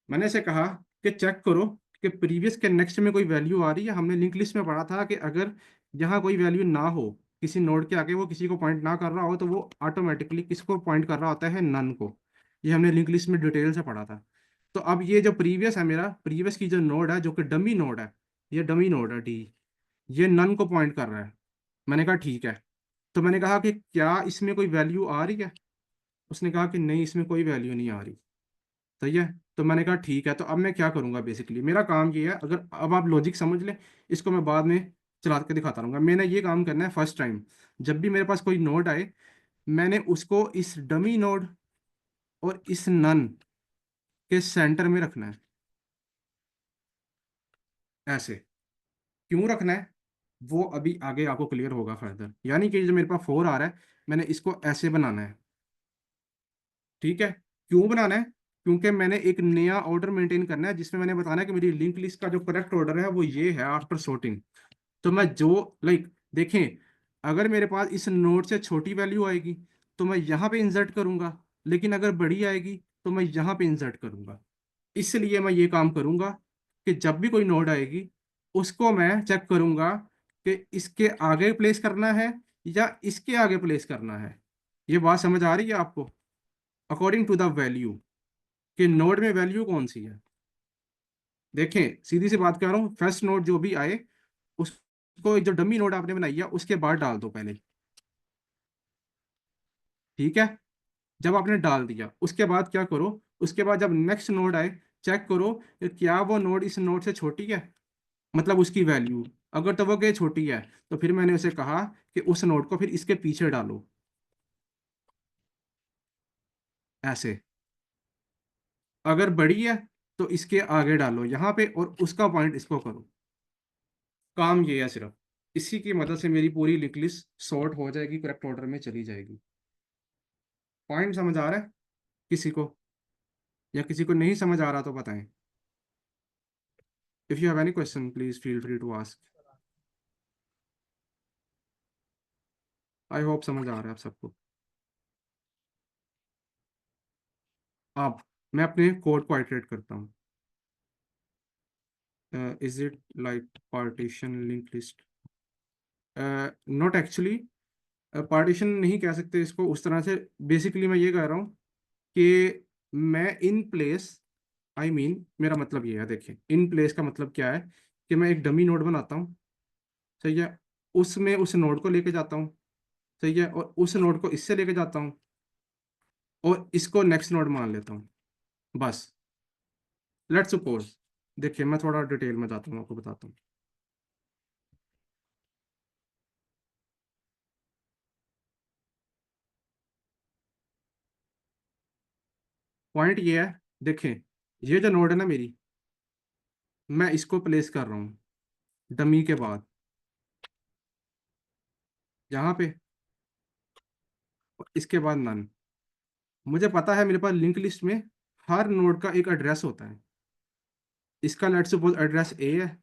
मैंने इसे कहा कि चेक करो कि प्रीवियस के नेक्स्ट में कोई वैल्यू आ रही है। हमने लिंक लिस्ट में पढ़ा था कि अगर यहाँ कोई वैल्यू ना हो, किसी नोड के आगे वो किसी को पॉइंट ना कर रहा हो, तो वो ऑटोमेटिकली किसको पॉइंट कर रहा होता है? नन को। ये हमने लिंक लिस्ट में डिटेल से पढ़ा था। तो अब ये जो प्रीवियस है, मेरा प्रीवियस की जो नोड है जो कि डमी नोड है, ये डमी नोड है डी, ये नन को पॉइंट कर रहा है। मैंने कहा ठीक है। तो मैंने कहा कि क्या इसमें कोई वैल्यू आ रही है? उसने कहा कि नहीं, इसमें कोई वैल्यू नहीं आ रही। सही है। तो मैंने कहा ठीक है। तो अब मैं क्या करूंगा? बेसिकली मेरा काम ये है, अगर अब आप लॉजिक समझ लें, इसको मैं बाद में चला के दिखाता रहूंगा। मैंने ये काम करना है फर्स्ट टाइम। जब भी मेरे पास कोई नोड आए, मैंने उसको इस डमी नोड और इस नन के सेंटर में रखना है। ऐसे क्यों रखना है वो अभी आगे आपको क्लियर होगा फर्दर। यानी कि जो मेरे पास फोर आ रहा है, मैंने इसको ऐसे बनाना है। ठीक है? क्यों बनाना है? क्योंकि मैंने एक नया ऑर्डर मेंटेन करना है जिसमें मैंने बताना है कि मेरी लिंक लिस्ट का जो करेक्ट ऑर्डर है वो ये है आफ्टर सॉर्टिंग। तो मैं जो लाइक देखें, अगर मेरे पास इस नोड से छोटी वैल्यू आएगी तो मैं यहाँ पे इंसर्ट करूंगा, लेकिन अगर बड़ी आएगी तो मैं यहाँ पे इंसर्ट करूंगा। इसलिए मैं ये काम करूंगा कि जब भी कोई नोड आएगी उसको मैं चेक करूंगा कि इसके आगे प्लेस करना है या इसके आगे प्लेस करना है। ये बात समझ आ रही है आपको? अकॉर्डिंग टू द वैल्यू, कि नोड में वैल्यू कौन सी है। देखें, सीधी सी बात कर रहा हूँ, फर्स्ट नोड जो भी आए उसको जो डमी नोड आपने बनाई है उसके बाद डाल दो पहले। ठीक है? जब आपने डाल दिया उसके बाद क्या करो? उसके बाद जब नेक्स्ट नोड आए, चेक करो कि क्या वो नोड इस नोड से छोटी है, मतलब उसकी वैल्यू। अगर तो वो क्या छोटी है, तो फिर मैंने उसे कहा कि उस नोड को फिर इसके पीछे डालो। ऐसे अगर बड़ी है तो इसके आगे डालो यहाँ पे, और उसका पॉइंट इसको करो। काम ये है सिर्फ। इसी की मदद से मेरी पूरी लिंक लिस्ट सॉर्ट हो जाएगी, करेक्ट ऑर्डर में चली जाएगी। पॉइंट समझ आ रहा है किसी को? या किसी को नहीं समझ आ रहा तो बताएं। If you have any question please feel free to ask. I hope समझ आ रहा है आप सबको। अब मैं अपने कोड को आइटरेट करता हूँ। Is it like partition link list? Not actually. Partition नहीं कह सकते इसको उस तरह से। बेसिकली मैं ये कह रहा हूँ कि मैं इन प्लेस, आई मीन मेरा मतलब ये है, देखिए इन प्लेस का मतलब क्या है कि मैं एक डमी नोड बनाता हूँ। सही है? उसमें उस नोड को लेके जाता हूँ। सही है? और उस नोड को इससे लेके जाता हूँ और इसको नेक्स्ट नोड मान लेता हूँ। बस। लेट्स सपोज, देखिए मैं थोड़ा डिटेल में जाता हूँ, आपको बताता हूँ। पॉइंट ये है, देखें ये जो नोड है ना मेरी, मैं इसको प्लेस कर रहा हूँ डमी के बाद यहाँ पे, और इसके बाद नन। मुझे पता है मेरे पास लिंक लिस्ट में हर नोड का एक एड्रेस होता है। इसका लेट्स सपोज एड्रेस ए है,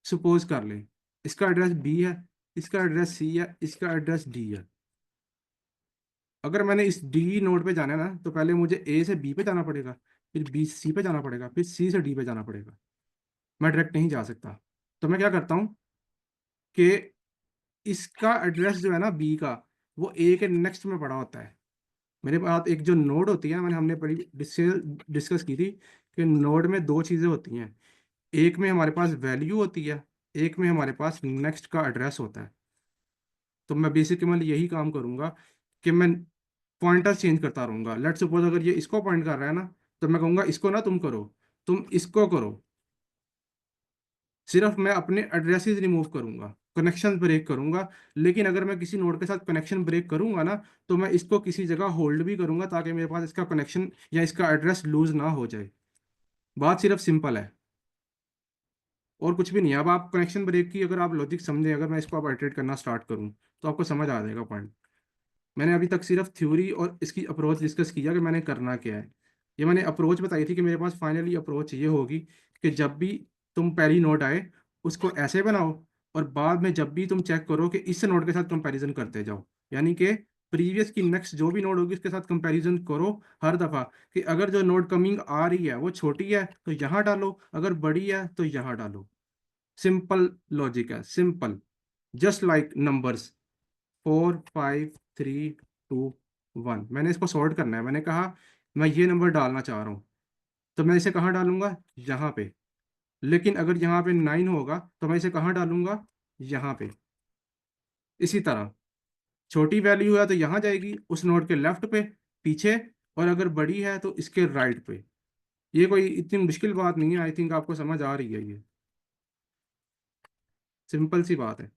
सपोज कर लें। इसका एड्रेस बी है, इसका एड्रेस सी है, इसका एड्रेस डी है। अगर मैंने इस डी नोड पे जाना है ना, तो पहले मुझे ए से बी पे जाना पड़ेगा, फिर बी से सी पे जाना पड़ेगा, फिर सी से डी पे जाना पड़ेगा। मैं डायरेक्ट नहीं जा सकता। तो मैं क्या करता हूँ कि इसका एड्रेस जो है ना बी का, वो ए के नेक्स्ट में पड़ा होता है। मेरे पास एक जो नोड होती है, मैंने हमने बड़ी डिस्कस की थी कि नोड में दो चीज़ें होती हैं। एक में हमारे पास वैल्यू होती है, एक में हमारे पास नेक्स्ट का एड्रेस होता है। तो मैं बेसिकली यही काम करूंगा कि मैं पॉइंटर चेंज करता रहूंगा। लेट्स सपोज अगर ये इसको पॉइंट कर रहा है ना, तो मैं कहूंगा इसको ना तुम करो, तुम इसको करो। सिर्फ मैं अपने एड्रेसेस रिमूव करूंगा, कनेक्शन ब्रेक करूंगा। लेकिन अगर मैं किसी नोड के साथ कनेक्शन ब्रेक करूंगा ना, तो मैं इसको किसी जगह होल्ड भी करूंगा ताकि मेरे पास इसका कनेक्शन या इसका एड्रेस लूज ना हो जाए। बात सिर्फ सिंपल है, और कुछ भी नहीं है। अब आप कनेक्शन ब्रेक की अगर आप लॉजिक समझें, अगर मैं इसको अब आइटरेट करना स्टार्ट करूं, तो आपको समझ आ जाएगा पॉइंट। मैंने अभी तक सिर्फ थ्योरी और इसकी अप्रोच डिस्कस किया कि मैंने करना क्या है। ये मैंने अप्रोच बताई थी कि मेरे पास फाइनली अप्रोच ये होगी कि जब भी तुम पहली नोट आए उसको ऐसे बनाओ, और बाद में जब भी तुम चेक करो कि इस नोट के साथ कंपैरिजन करते जाओ, यानी कि प्रीवियस की नेक्स्ट जो भी नोट होगी उसके साथ कंपैरिजन करो हर दफ़ा, कि अगर जो नोट कमिंग आ रही है वो छोटी है तो यहाँ डालो, अगर बड़ी है तो यहाँ डालो। सिंपल लॉजिक है, सिंपल, जस्ट लाइक नंबर्स। 4 5 3 2 1, मैंने इसको सॉर्ट करना है। मैंने कहा मैं ये नंबर डालना चाह रहा हूँ, तो मैं इसे कहाँ डालूंगा, यहाँ पे। लेकिन अगर यहाँ पे 9 होगा तो मैं इसे कहाँ डालूंगा, यहाँ पे। इसी तरह छोटी वैल्यू है तो यहाँ जाएगी उस नोड के लेफ्ट पे, पीछे, और अगर बड़ी है तो इसके राइट पे। ये कोई इतनी मुश्किल बात नहीं है, आई थिंक आपको समझ आ रही है। ये सिंपल सी बात है।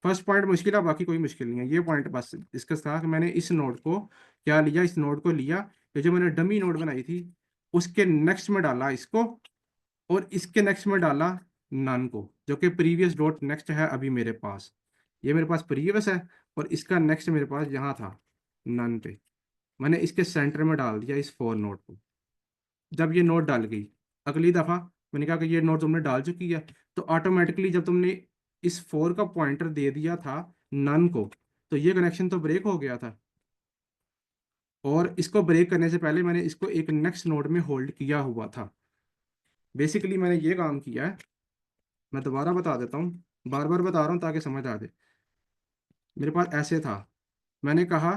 फर्स्ट पॉइंट मुश्किल है, बाकी कोई मुश्किल नहीं है। ये पॉइंट बस इसका था कि मैंने इस नोड को क्या लिया, इस नोड को लिया, ये जो मैंने डमी नोड बनाई थी उसके नेक्स्ट में डाला इसको, और इसके नेक्स्ट में डाला नन को, जो कि प्रीवियस डॉट नेक्स्ट है अभी मेरे पास। ये मेरे पास प्रीवियस है, और इसका नेक्स्ट मेरे पास यहाँ था नन पे। मैंने इसके सेंटर में डाल दिया इस 4 नोड को। जब ये नोट डाल गई, अगली दफा मैंने कहा कि ये नोट तुमने डाल चुकी है, तो ऑटोमेटिकली जब तुमने इस 4 का पॉइंटर दे दिया था नन को, तो ये कनेक्शन तो ब्रेक हो गया था। और इसको ब्रेक करने से पहले मैंने इसको एक नेक्स्ट नोड में होल्ड किया हुआ था। बेसिकली मैंने ये काम किया है। मैं दोबारा बता देता हूँ, बार बार बता रहा हूँ ताकि समझ आ जाए। मेरे पास ऐसे था, मैंने कहा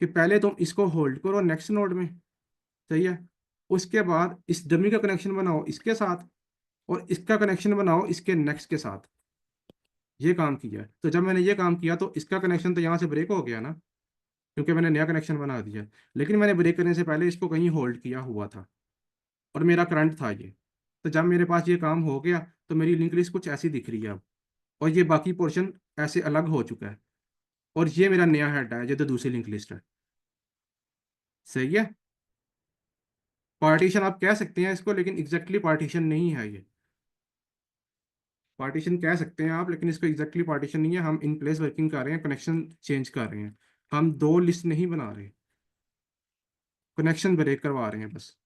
कि पहले तुम इसको होल्ड करो नेक्स्ट नोड में, सही है। उसके बाद इस डमी का कनेक्शन बनाओ इसके साथ, और इसका कनेक्शन बनाओ इसके नेक्स्ट के साथ। ये काम किया है। तो जब मैंने ये काम किया तो इसका कनेक्शन तो यहाँ से ब्रेक हो गया ना, क्योंकि मैंने नया कनेक्शन बना दिया। लेकिन मैंने ब्रेक करने से पहले इसको कहीं होल्ड किया हुआ था, और मेरा करंट था ये। तो जब मेरे पास ये काम हो गया तो मेरी लिंक लिस्ट कुछ ऐसी दिख रही है अब, और ये बाकी पोर्शन ऐसे अलग हो चुका है। और ये मेरा नया हेड है, ये तो दूसरी लिंक लिस्ट है। सही है। पार्टीशन आप कह सकते हैं इसको, लेकिन एग्जैक्टली पार्टीशन नहीं है ये। पार्टीशन कह सकते हैं आप, लेकिन इसको एग्जैक्टली पार्टीशन नहीं है। हम इन प्लेस वर्किंग कर रहे हैं, कनेक्शन चेंज कर रहे हैं। हम दो लिस्ट नहीं बना रहे, कनेक्शन ब्रेक करवा रहे हैं बस।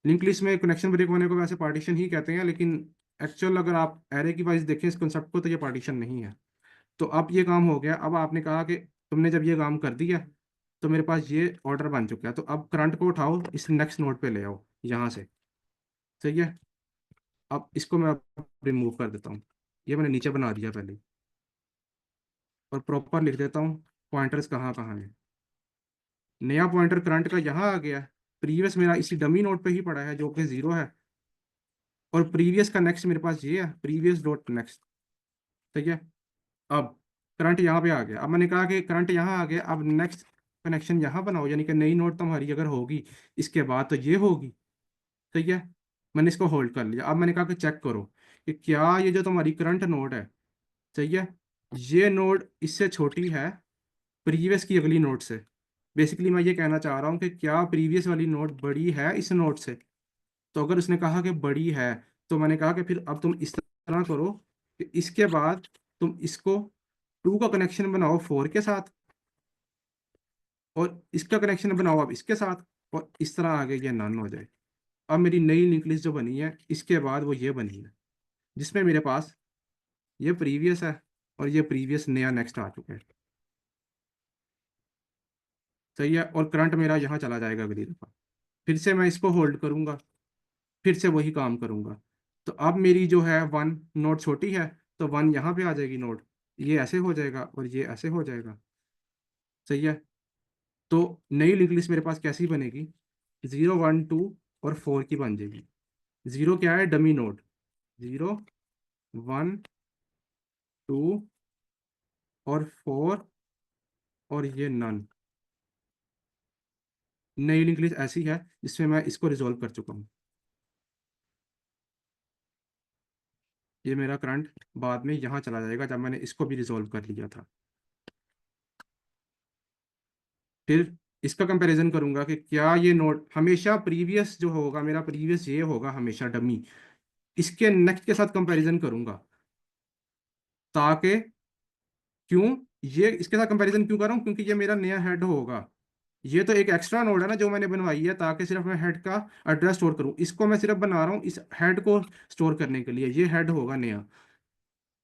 लिंक लिस्ट में कनेक्शन ब्रेक होने को वैसे पार्टीशन ही कहते हैं, लेकिन एक्चुअल अगर आप एरे की वाइज देखें इस कंसेप्ट को, तो ये पार्टीशन नहीं है। तो अब ये काम हो गया। अब आपने कहा कि तुमने जब ये काम कर दिया तो मेरे पास ये ऑर्डर बन चुका है, तो अब करंट को उठाओ इस नेक्स्ट नोड पे ले आओ यहाँ से। सही है। अब इसको मैं रिमूव कर देता हूँ, ये मैंने नीचे बना दिया पहले, और प्रॉपर लिख देता हूँ पॉइंटर्स कहाँ कहाँ है। नया पॉइंटर करंट का यहाँ आ गया है, प्रीवियस मेरा इसी डमी नोड पे ही पड़ा है जो कि 0 है, और प्रीवियस का नेक्स्ट मेरे पास ये है, प्रीवियस डॉट नेक्स्ट। ठीक है। अब करंट यहाँ पे आ गया। अब मैंने कहा कि करंट यहाँ आ गया, अब नेक्स्ट कनेक्शन यहाँ बनाओ, यानी कि नई नोड तुम्हारी अगर होगी इसके बाद तो ये होगी। ठीक है। मैंने इसको होल्ड कर लिया। अब मैंने कहा कि चेक करो कि क्या ये जो तुम्हारी करंट नोड है, सही है, ये नोड इससे छोटी है प्रीवियस की अगली नोड से। बेसिकली मैं ये कहना चाह रहा हूँ कि क्या प्रीवियस वाली नोड बड़ी है इस नोड से। तो अगर उसने कहा कि बड़ी है, तो मैंने कहा कि फिर अब तुम इस तरह करो कि इसके बाद तुम इसको 2 का कनेक्शन बनाओ 4 के साथ, और इसका कनेक्शन बनाओ अब इसके साथ, और इस तरह आगे ये नन हो जाए। अब मेरी नई लिंक लिस्ट जो बनी है इसके बाद वो ये बनी है, जिसमें मेरे पास ये प्रीवियस है, और ये प्रीवियस नया नेक्स्ट आ चुका है। सही है। और करंट मेरा यहाँ चला जाएगा अगली दफा, फिर से मैं इसको होल्ड करूंगा, फिर से वही काम करूंगा। तो अब मेरी जो है 1 नोट छोटी है, तो 1 यहाँ पे आ जाएगी नोट, ये ऐसे हो जाएगा और ये ऐसे हो जाएगा। सही है। तो नई लिंक लिस्ट मेरे पास कैसी बनेगी, 0 1 2 और 4 की बन जाएगी। 0 क्या है, डमी नोड, 0 1 2 और 4, और ये नन। नई लिंक लिस्ट ऐसी है जिसमें मैं इसको रिजॉल्व कर चुका हूँ। ये मेरा करंट बाद में यहाँ चला जाएगा जब मैंने इसको भी रिजॉल्व कर लिया था। फिर इसका कंपैरिजन करूंगा कि क्या ये नोड हमेशा प्रीवियस जो होगा मेरा प्रीवियस ये होगा हमेशा डमी, इसके नेक्स्ट के साथ कंपैरिजन करूंगा ताकि, क्यों ये इसके साथ कंपैरिजन क्यों कर रहा हूँ, क्योंकि ये मेरा नया हेड होगा। ये तो एक एक्स्ट्रा नोड है ना जो मैंने बनवाई है ताकि सिर्फ मैं हेड का एड्रेस स्टोर करूँ, इसको मैं सिर्फ बना रहा हूँ इस हेड को स्टोर करने के लिए, ये हेड होगा नया।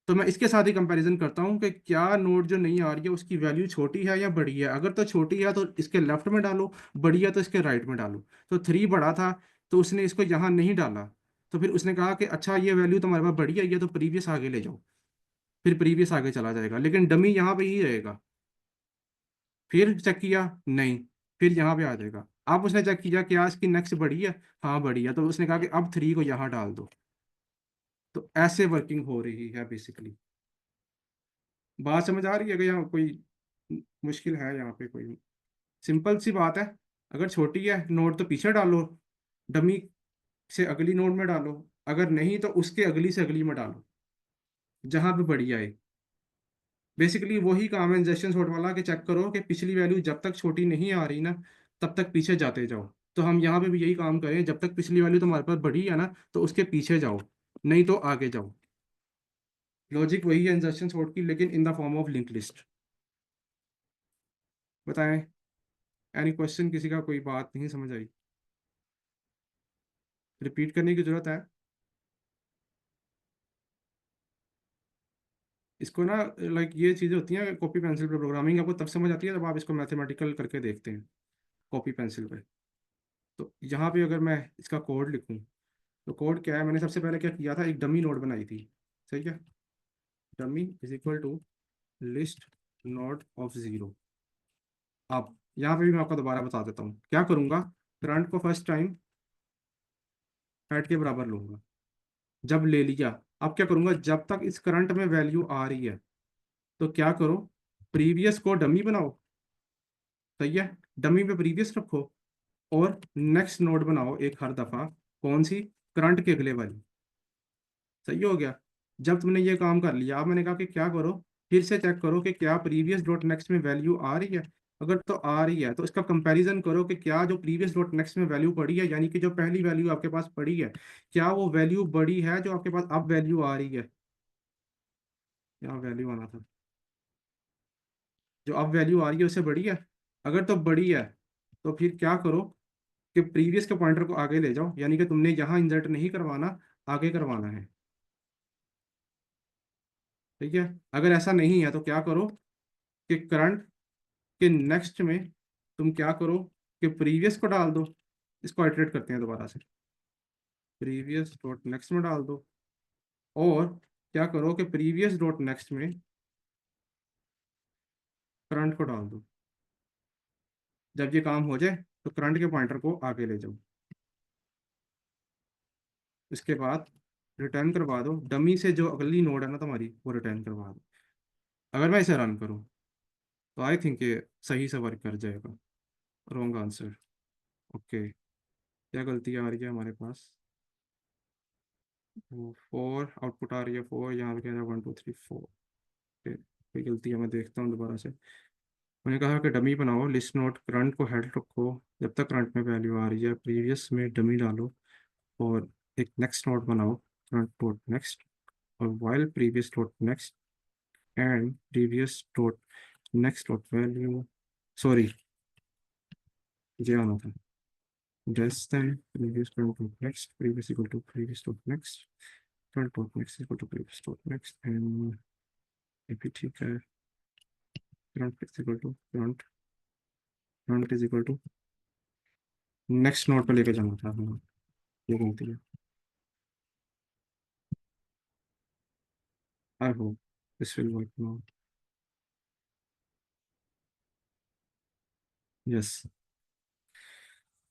तो मैं इसके साथ ही कंपैरिजन करता हूँ कि क्या नोड जो नहीं आ रही है उसकी वैल्यू छोटी है या बड़ी है, अगर तो छोटी है तो इसके लेफ्ट में डालो, बड़ी है तो इसके राइट में डालो। तो 3 बड़ा था तो उसने इसको यहाँ नहीं डाला, तो फिर उसने कहा कि अच्छा ये वैल्यू तुम्हारे पास बड़ी है, ये तो प्रीवियस आगे ले जाओ, फिर प्रीवियस आगे चला जाएगा लेकिन डमी यहाँ पे ही रहेगा। फिर चेक किया, नहीं, फिर यहाँ पे आ जाएगा। अब उसने चेक किया क्या इसकी नेक्स्ट बड़ी है, हाँ बड़ी है, तो उसने कहा कि अब 3 को यहाँ डाल दो। तो ऐसे वर्किंग हो रही है बेसिकली। बात समझ आ रही है कि यहाँ कोई मुश्किल है, यहाँ पे कोई सिंपल सी बात है। अगर छोटी है नोड तो पीछे डालो, डमी से अगली नोड में डालो, अगर नहीं तो उसके अगली से अगली में डालो जहां पे बड़ी आए। बेसिकली वही काम है इंजेक्शन शॉट वाला कि चेक करो कि पिछली वैल्यू जब तक छोटी नहीं आ रही ना तब तक पीछे जाते जाओ। तो हम यहाँ पे भी यही काम करें, जब तक पिछली वैल्यू तुम्हारे पास बड़ी है ना तो उसके पीछे जाओ, नहीं तो आगे जाओ। लॉजिक वही है इंजेक्शन शॉट की, लेकिन in the form of link list. बताएं, एनी क्वेश्चन, किसी का कोई बात नहीं समझ आई, रिपीट करने की जरूरत है इसको ना? लाइक ये चीज़ें होती हैं कॉपी पेंसिल पे, प्रोग्रामिंग आपको तब समझ आती है जब आप इसको मैथमेटिकल करके देखते हैं कॉपी पेंसिल पे। तो यहाँ पे अगर मैं इसका कोड लिखूँ, तो कोड क्या है, मैंने सबसे पहले क्या किया था, एक डमी नोड बनाई थी, सही है। Dummy is equal to list node of zero. अब यहाँ पे भी मैं आपको दोबारा बता देता हूँ क्या करूँगा। करंट को फर्स्ट टाइम हेड के बराबर लूंगा, जब ले लिया, अब क्या करूँगा, जब तक इस करंट में वैल्यू आ रही है तो क्या करो, प्रीवियस को डमी बनाओ, सही है, डमी पे प्रीवियस रखो, और नेक्स्ट नोड बनाओ एक हर दफा, कौन सी, करंट के अगले वाली। सही हो गया। जब तुमने ये काम कर लिया, अब मैंने कहा कि क्या करो, फिर से चेक करो कि क्या प्रीवियस डॉट नेक्स्ट में वैल्यू आ रही है। अगर तो आ रही है तो इसका कंपैरिजन करो कि क्या जो प्रीवियस डॉट नेक्स्ट में वैल्यू पड़ी है, यानी कि जो पहली वैल्यू आपके पास पड़ी है, क्या वो वैल्यू बड़ी है जो आपके पास अब वैल्यू आ रही है। यहाँ वैल्यू आना था, जो अब वैल्यू आ रही है उससे बड़ी है। अगर तो बड़ी है तो फिर क्या करो कि प्रीवियस के पॉइंटर को आगे ले जाओ, यानी कि तुमने यहाँ इंसर्ट नहीं करवाना, आगे करवाना है। ठीक है। अगर ऐसा नहीं है तो क्या करो कि करंट के नेक्स्ट में तुम क्या करो कि प्रीवियस को डाल दो, इसको आइटरेट करते हैं दोबारा से, प्रीवियस डॉट नेक्स्ट में डाल दो, और क्या करो कि प्रीवियस डॉट नेक्स्ट में करंट को डाल दो। जब ये काम हो जाए तो करंट के पॉइंटर को आगे ले जाओ, इसके बाद रिटर्न करवा दो, डमी से जो अगली नोड है ना तुम्हारी वो रिटर्न करवा दो। अगर मैं इसे रन करूँ तो आई थिंक ये सही से वर्क कर जाएगा। Wrong answer. ओके, क्या गलती आ रही है हमारे पास, वो 4 आउटपुट आ रही है, 4 यहाँ पे कह रहा है 1 2 3 4। कोई गलती है, मैं देखता हूँ दोबारा से। मैंने कहा कि डमी बनाओ, लिस्ट नोट करंट को हेड रखो, जब तक करंट में वैल्यू आ रही है प्रीवियस में डमी डालो, और एक नेक्स्ट नोट बनाओ, करंट डॉट नेक्स्ट, और while previous dot next and previous dot next dot value, sorry ये आना था, less than previous current dot next, previous equal to previous dot next, current dot next equal to previous dot next, and if it ठीक है, current is equal to current is equal to next node पे लेके जाना था, हाँ ये गलती है। I hope this will work now. Yes.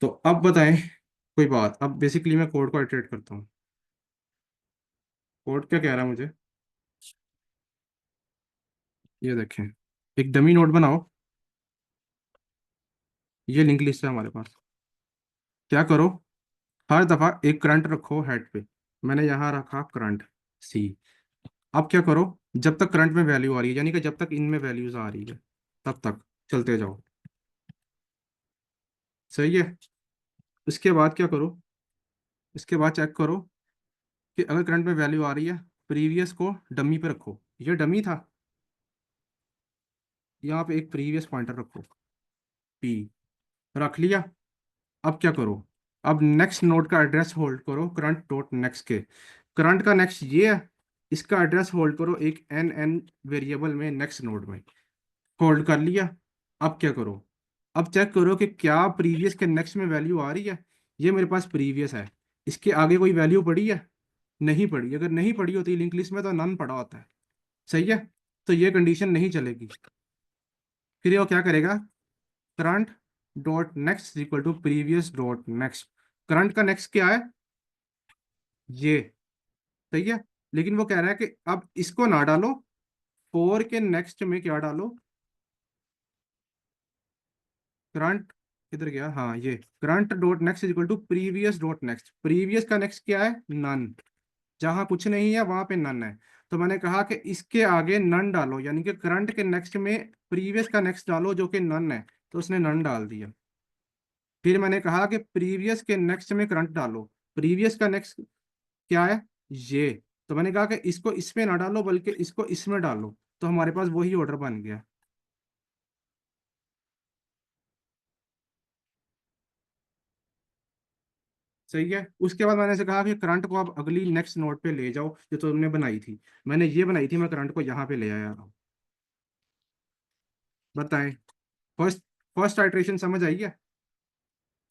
तो अब बताएं, कोई बात, अब बेसिकली मैं कोड को इटरेट करता हूँ। कोड क्या कह रहा है मुझे, ये देखें, एक डमी नोड बनाओ, ये लिंक लिस्ट है हमारे पास। क्या करो, हर दफा एक करंट रखो हेड पे, मैंने यहाँ रखा करंट, सी। अब क्या करो, जब तक करंट में वैल्यू आ रही है, यानी कि जब तक इनमें वैल्यूज आ रही है तब तक चलते जाओ। सही है। उसके बाद क्या करो, इसके बाद चेक करो कि अगर करंट में वैल्यू आ रही है, प्रीवियस को डमी पे रखो। ये डमी था, यहाँ पे एक प्रीवियस पॉइंटर रखो, पी, रख लिया। अब क्या करो, अब नेक्स्ट नोड का एड्रेस होल्ड करो करंट डॉट नेक्स्ट के। करंट का नेक्स्ट ये है, इसका एड्रेस होल्ड करो एक एन एन वेरिएबल में नेक्स्ट नोड में, होल्ड कर लिया। अब क्या करो, अब चेक करो कि क्या प्रीवियस के नेक्स्ट में वैल्यू आ रही है। ये मेरे पास प्रीवियस है, इसके आगे कोई वैल्यू पड़ी है? नहीं पड़ी। अगर नहीं पड़ी होती लिंक लिस्ट में तो नन पड़ा होता है। सही है। तो ये कंडीशन नहीं चलेगी। फिर ये वो क्या करेगा, current dot next equal to previous dot next. Current का नेक्स्ट क्या है, ये। सही है। लेकिन वो कह रहा है कि अब इसको ना डालो, फोर के नेक्स्ट में क्या डालो, करंट, किधर गया, हाँ ये, current dot next is equal to previous dot next. Previous का नेक्स्ट क्या है, नन। जहां कुछ नहीं है वहां पे नन है। तो मैंने कहा कि इसके आगे नन डालो, यानी कि करंट के नेक्स्ट में प्रीवियस का नेक्स्ट डालो जो कि नन है। तो उसने नन डाल दिया। फिर मैंने कहा कि प्रीवियस के नेक्स्ट में करंट डालो। प्रीवियस का नेक्स्ट क्या है, ये। तो मैंने कहा कि इसको इसमें ना डालो बल्कि इसको इसमें डालो। तो हमारे पास वही ऑर्डर बन गया। सही है। उसके बाद मैंने से कहा कि करंट को आप अगली नेक्स्ट नोड पे ले जाओ जो तुमने बनाई थी। मैंने ये बनाई थी, मैं करंट को यहाँ पे ले आया हूँ। बताएं। फर्स्ट फर्स्ट आइट्रेशन समझ आई है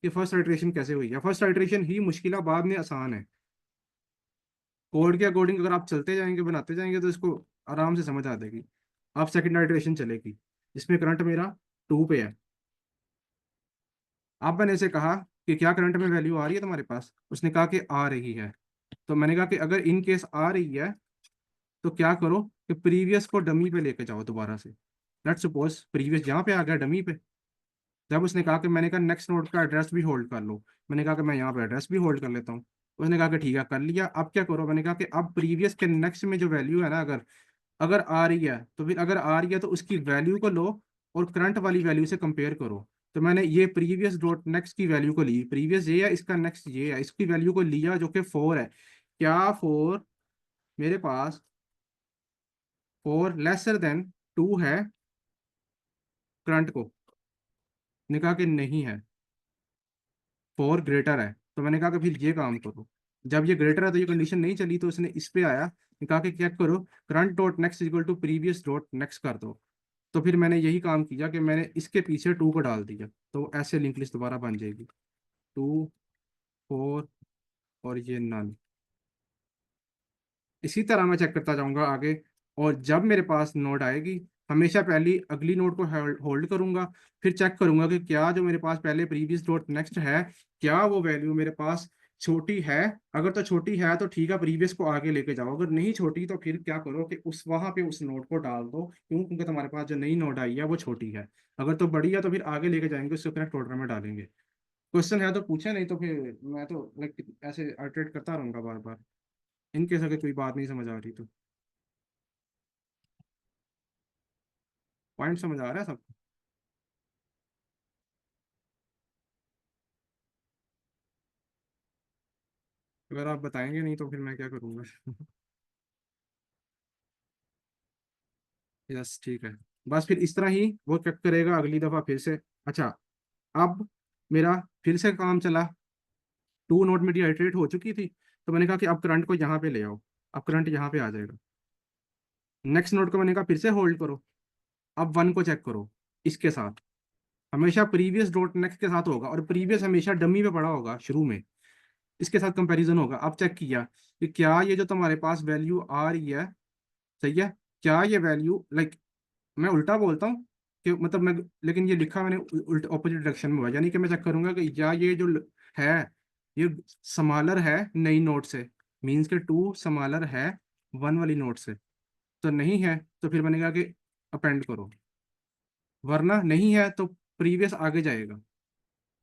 कि फर्स्ट आइट्रेशन कैसे हुई है? फर्स्ट आइट्रेशन ही मुश्किल है, बाद में आसान है। कोड के अकॉर्डिंग अगर आप चलते जाएंगे, बनाते जाएंगे तो इसको आराम से समझ आ जाएगी। आप सेकंड आइट्रेशन चलेगी, इसमें करंट मेरा टू पे है। आप मैंने इसे कहा कि क्या करंट में वैल्यू आ रही है तुम्हारे पास? उसने कहा कि आ रही है। तो मैंने कहा कि अगर इन केस आ रही है तो क्या करो कि प्रीवियस को डमी पे लेके जाओ दोबारा से। लेट्स सपोज प्रीवियस यहाँ पे आ गया डमी पे। जब उसने कहा कि, मैंने कहा नेक्स्ट नोड का एड्रेस भी होल्ड कर लो। मैंने कहा कि मैं यहाँ पे एड्रेस भी होल्ड कर लेता हूँ। उसने कहा कि ठीक है कर लिया। अब क्या करो, मैंने कहा कि अब प्रीवियस के नेक्स्ट में जो वैल्यू है ना, अगर अगर आ रही है तो फिर, अगर आ रही है तो उसकी वैल्यू को लो और करंट वाली वैल्यू से कंपेयर करो। तो मैंने ये प्रीवियस डॉट नेक्स्ट की वैल्यू को ली, प्रीवियस ये है, इसका नेक्स्ट ये है, इसकी वैल्यू को लिया जो कि फोर है। क्या फोर मेरे पास, फोर लेसर देन टू है करंट को? ने कहा कि नहीं है, फोर ग्रेटर है। तो मैंने कहा कि फिर ये काम करो। जब ये ग्रेटर है तो ये कंडीशन नहीं चली, तो उसने इस पे आया, ने कहा कि क्या करो, current dot next equal to previous dot next कर दो। तो फिर मैंने यही काम किया कि मैंने इसके पीछे टू को डाल दिया, तो ऐसे लिंक लिस्ट दोबारा बन जाएगी। टू, फोर, और ये नन। इसी तरह मैं चेक करता जाऊंगा आगे। और जब मेरे पास नोड आएगी, हमेशा पहली अगली नोड को होल्ड करूंगा। फिर चेक करूंगा कि क्या जो मेरे पास पहले प्रीवियस डॉट नेक्स्ट है, क्या वो वैल्यू मेरे पास छोटी है। अगर तो छोटी है तो ठीक है, प्रीवियस को आगे लेके जाओ। अगर नहीं छोटी तो फिर क्या करो कि उस वहां पे उस नोड को डाल दो। क्यों? क्योंकि तुम्हारे पास जो नई नोड आई है वो छोटी है। अगर तो बड़ी है तो फिर आगे लेके जाएंगे, उसको कनेक्ट ऑर्डर में डालेंगे। क्वेश्चन है तो पूछे, नहीं तो फिर मैं तो लाइक ऐसे अल्टरेट करता रहूंगा बार बार, इनकेस अगर कोई बात नहीं समझ आ रही तो। पॉइंट समझ आ रहा है सबको? अगर आप बताएंगे नहीं तो फिर मैं क्या करूँगा। यस ठीक है। बस फिर इस तरह ही वो चेक करेगा अगली दफ़ा फिर से। अच्छा, अब मेरा फिर से काम चला, टू नोट मेरी आइटरेट हो चुकी थी। तो मैंने कहा कि अब करंट को यहाँ पे ले आओ। अब करंट यहाँ पे आ जाएगा। नेक्स्ट नोट को मैंने कहा फिर से होल्ड करो। अब वन को चेक करो इसके साथ। हमेशा प्रीवियस डॉट नेक्स्ट के साथ होगा, और प्रीवियस हमेशा डमी पे पड़ा होगा शुरू में। इसके साथ कंपैरिजन होगा। अब चेक किया कि क्या ये जो तुम्हारे पास वैल्यू आ रही है, सही है, क्या ये वैल्यू लाइक, मैं उल्टा बोलता हूँ कि मतलब मैं, लेकिन ये लिखा मैंने उल्टा ऑपोजिट डायरेक्शन में हुआ। यानी कि मैं चेक करूंगा कि या ये जो है, ये समालर है नई नोट से, मीन्स के टू समालर है वन वाली नोट से। तो नहीं है तो फिर मैंने कहा कि अपेंड करो। वरना नहीं है तो प्रीवियस आगे जाएगा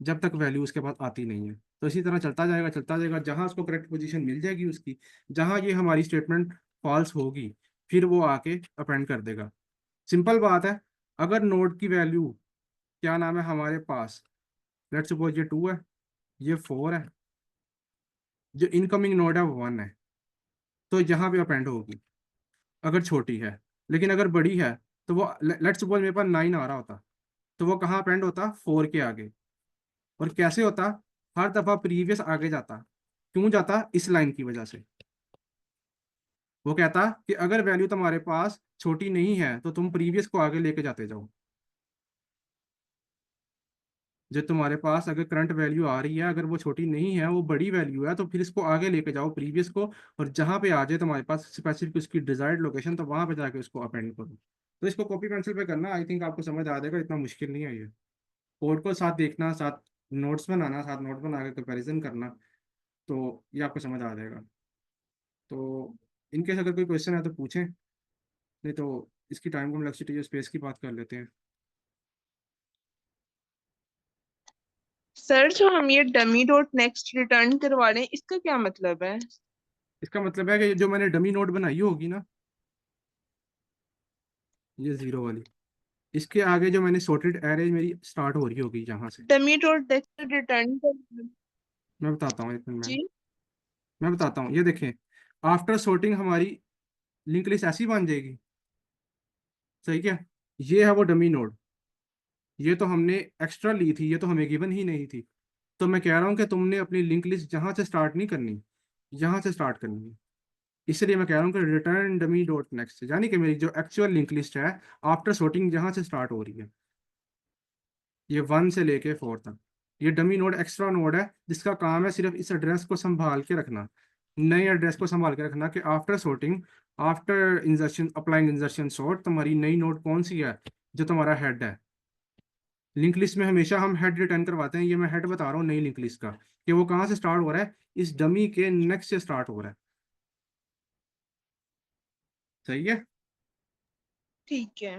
जब तक वैल्यू उसके बाद आती नहीं है। तो इसी तरह चलता जाएगा, जहां उसको करेक्ट पोजीशन मिल जाएगी उसकी, जहां ये हमारी स्टेटमेंट फॉल्स होगी, फिर वो आके अपेंड कर देगा। सिंपल बात है। अगर नोड की वैल्यू, क्या नाम है हमारे पास, लेट्स सपोज ये 2 है, ये 4 है, जो इनकमिंग नोड है वो 1 है, तो यहाँ पे अपेंड होगी अगर छोटी है। लेकिन अगर बड़ी है तो वो, लेट्स सपोज मेरे पास 9 आ रहा होता, तो वो कहाँ अपेंड होता, 4 के आगे। और कैसे होता, हर दफा प्रीवियस आगे जाता। क्यों जाता, इस लाइन की वजह से। वो कहता कि अगर वैल्यू तुम्हारे पास छोटी नहीं है तो तुम प्रीवियस को आगे लेके जाते जाओ। जो तुम्हारे पास अगर करंट वैल्यू आ रही है, अगर वो छोटी नहीं है, वो बड़ी वैल्यू है, तो फिर इसको आगे लेके जाओ प्रीवियस को, और जहां पे आ जाए तुम्हारे पास स्पेसिफिक उसकी डिजायर्ड लोकेशन, तो वहां पे जाके उसको अपेंड करो। तो इसको कॉपी पेंसिल पे करना, आई थिंक आपको समझ आ जाएगा, इतना मुश्किल नहीं है ये। कोड को साथ देखना, साथ नोट्स बनाना, साथ नोट बना के कंपेरिजन करना, तो ये आपको समझ आ जाएगा। तो इनकेस अगर कोई क्वेश्चन है तो पूछें, नहीं तो इसकी टाइम कॉम्प्लेक्सिटी या स्पेस की बात कर लेते हैं। सर जो हम ये डमी डॉट नेक्स्ट रिटर्न करवा रहे हैं इसका क्या मतलब है? इसका मतलब है कि जो मैंने डमी नोट बनाई होगी ना, ये जीरो वाली, इसके आगे जो मैंने सॉर्टेड एरे मेरी स्टार्ट हो रही होगी यहाँ से। डमी डॉट नेक्स्ट रिटर्न कर। मैं बताता हूँ, एक मिनट में जी। मैं बताता हूँ, ये देखें, आफ्टर सॉर्टिंग हमारी लिंक लिस्ट ऐसी बन जाएगी। सही क्या, ये है वो डमी नोड। ये तो हमने एक्स्ट्रा ली थी, ये तो हमें गिवन ही नहीं थी। तो मैं कह रहा हूँ कि तुमने अपनी लिंक लिस्ट जहाँ से स्टार्ट नहीं करनी, यहाँ से स्टार्ट करनी है। इसलिए मैं कह रहा हूँ कि रिटर्न डमी डॉट नेक्स्ट, यानी कि मेरी जो एक्चुअल लिंक लिस्ट है आफ्टर सॉर्टिंग जहाँ से स्टार्ट हो रही है, ये 1 से लेके 4 तक, ये डमी नोड एक्स्ट्रा नोड है, जिसका काम है सिर्फ इस एड्रेस को संभाल के रखना, नए एड्रेस को संभाल के रखना, कि after sorting, after इंजर्शन, applying इंजर्शन sort, तुम्हारी नई नोड कौन सी है, जो तुम्हारा हेड है। लिंक लिस्ट में हमेशा हम हेड रिटर्न करवाते हैं, ये मैं हेड बता रहा हूँ नई लिंक लिस्ट का, कि वो कहाँ से स्टार्ट हो रहा है, इस डमी के नेक्स्ट से स्टार्ट हो रहा है। सही है। ठीक है।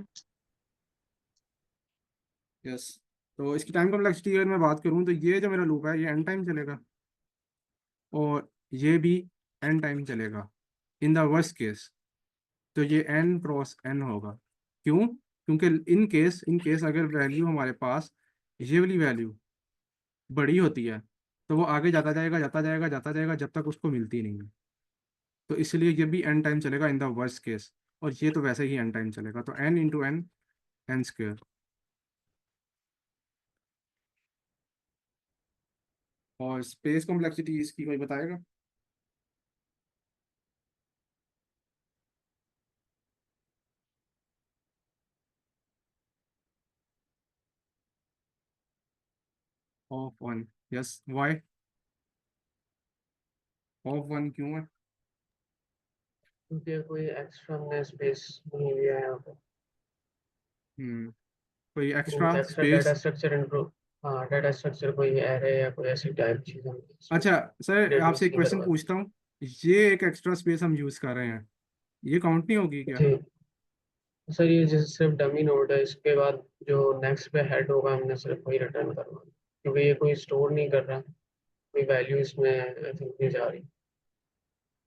यस। तो इसकी टाइम कॉम्प्लेक्सिटी अगर मैं बात करूँ, तो ये जो मेरा लूप है ये एन टाइम चलेगा, और ये भी एन टाइम चलेगा इन द वर्स्ट केस। तो ये एन क्रॉस एन होगा। क्यों, क्योंकि इन केस अगर वैल्यू हमारे पास, ये वाली वैल्यू बड़ी होती है, तो वो आगे जाता जाएगा, जाता जाएगा, जाता जाएगा, जब तक उसको मिलती नहीं है। तो इसलिए ये भी एन टाइम चलेगा इन द वर्स्ट केस, और ये तो वैसे ही एन टाइम चलेगा, तो N into N, N square. और स्पेस कॉम्प्लेक्सिटी इसकी कोई बताएगा। Of one. Yes, why of one क्यों है। क्योंकि कोई एक्स्ट्रा हमने स्पेस नहीं लिया है यहाँ पे। कोई extra means extra space. Data structure improve. हाँ, डाटा स्ट्रक्चर कोई एरे या कोई ऐसी टाइप चीज हमने इसमें अच्छा सर, आपसे इंट्रोड्यूस एक नहीं क्वेश्चन करवाई। पूछता हूँ, ये एक एक्स्ट्रा स्पेस हम यूज कर रहे हैं, ये काउंट नहीं होगी क्या। जी सर, ये जैसे सिर्फ डमी नोड है, इसके बाद जो नेक्स्ट पे हेड होगा हमने सिर्फ वही रिटर्न करवाना, क्योंकि ये कोई स्टोर नहीं कर रहा, कोई वैल्यू इसमें आई थिंक नहीं जा रही।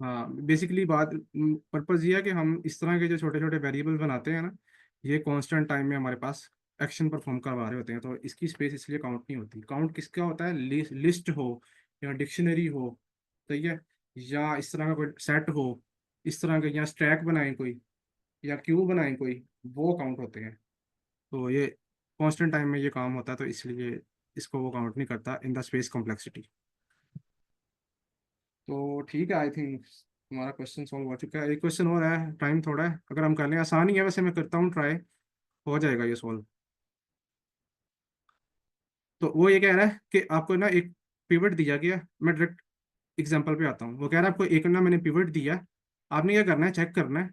हाँ, बेसिकली बात, पर्पज ये है कि हम इस तरह के जो छोटे छोटे वेरिएबल बनाते हैं ना, ये कांस्टेंट टाइम में हमारे पास एक्शन परफॉर्म करवा रहे होते हैं, तो इसकी स्पेस इसलिए काउंट नहीं होती। काउंट किसका होता है, लिस्ट हो या डिक्शनरी हो, सही है, या इस तरह का कोई सेट हो, इस तरह के, या स्टैक बनाए कोई, या क्यू बनाए कोई, वो काउंट होते हैं। तो ये कांस्टेंट टाइम में ये काम होता है, तो इसलिए इसको वो काउंट नहीं करता इन द स्पेस कॉम्प्लेक्सिटी। तो ठीक है, आई थिंक हमारा क्वेश्चन सॉल्व हो चुका है। एक क्वेश्चन और है, टाइम थोड़ा है, अगर हम कर लें, आसान ही है वैसे, मैं करता हूँ ट्राई, हो जाएगा ये सॉल्व। तो वो ये कह रहा है कि आपको ना एक पिवट दिया गया, मैं डायरेक्ट एग्जांपल पे आता हूँ। वो कह रहा है आपको एक ना मैंने पिवट दिया, आपने क्या करना है, चेक करना है,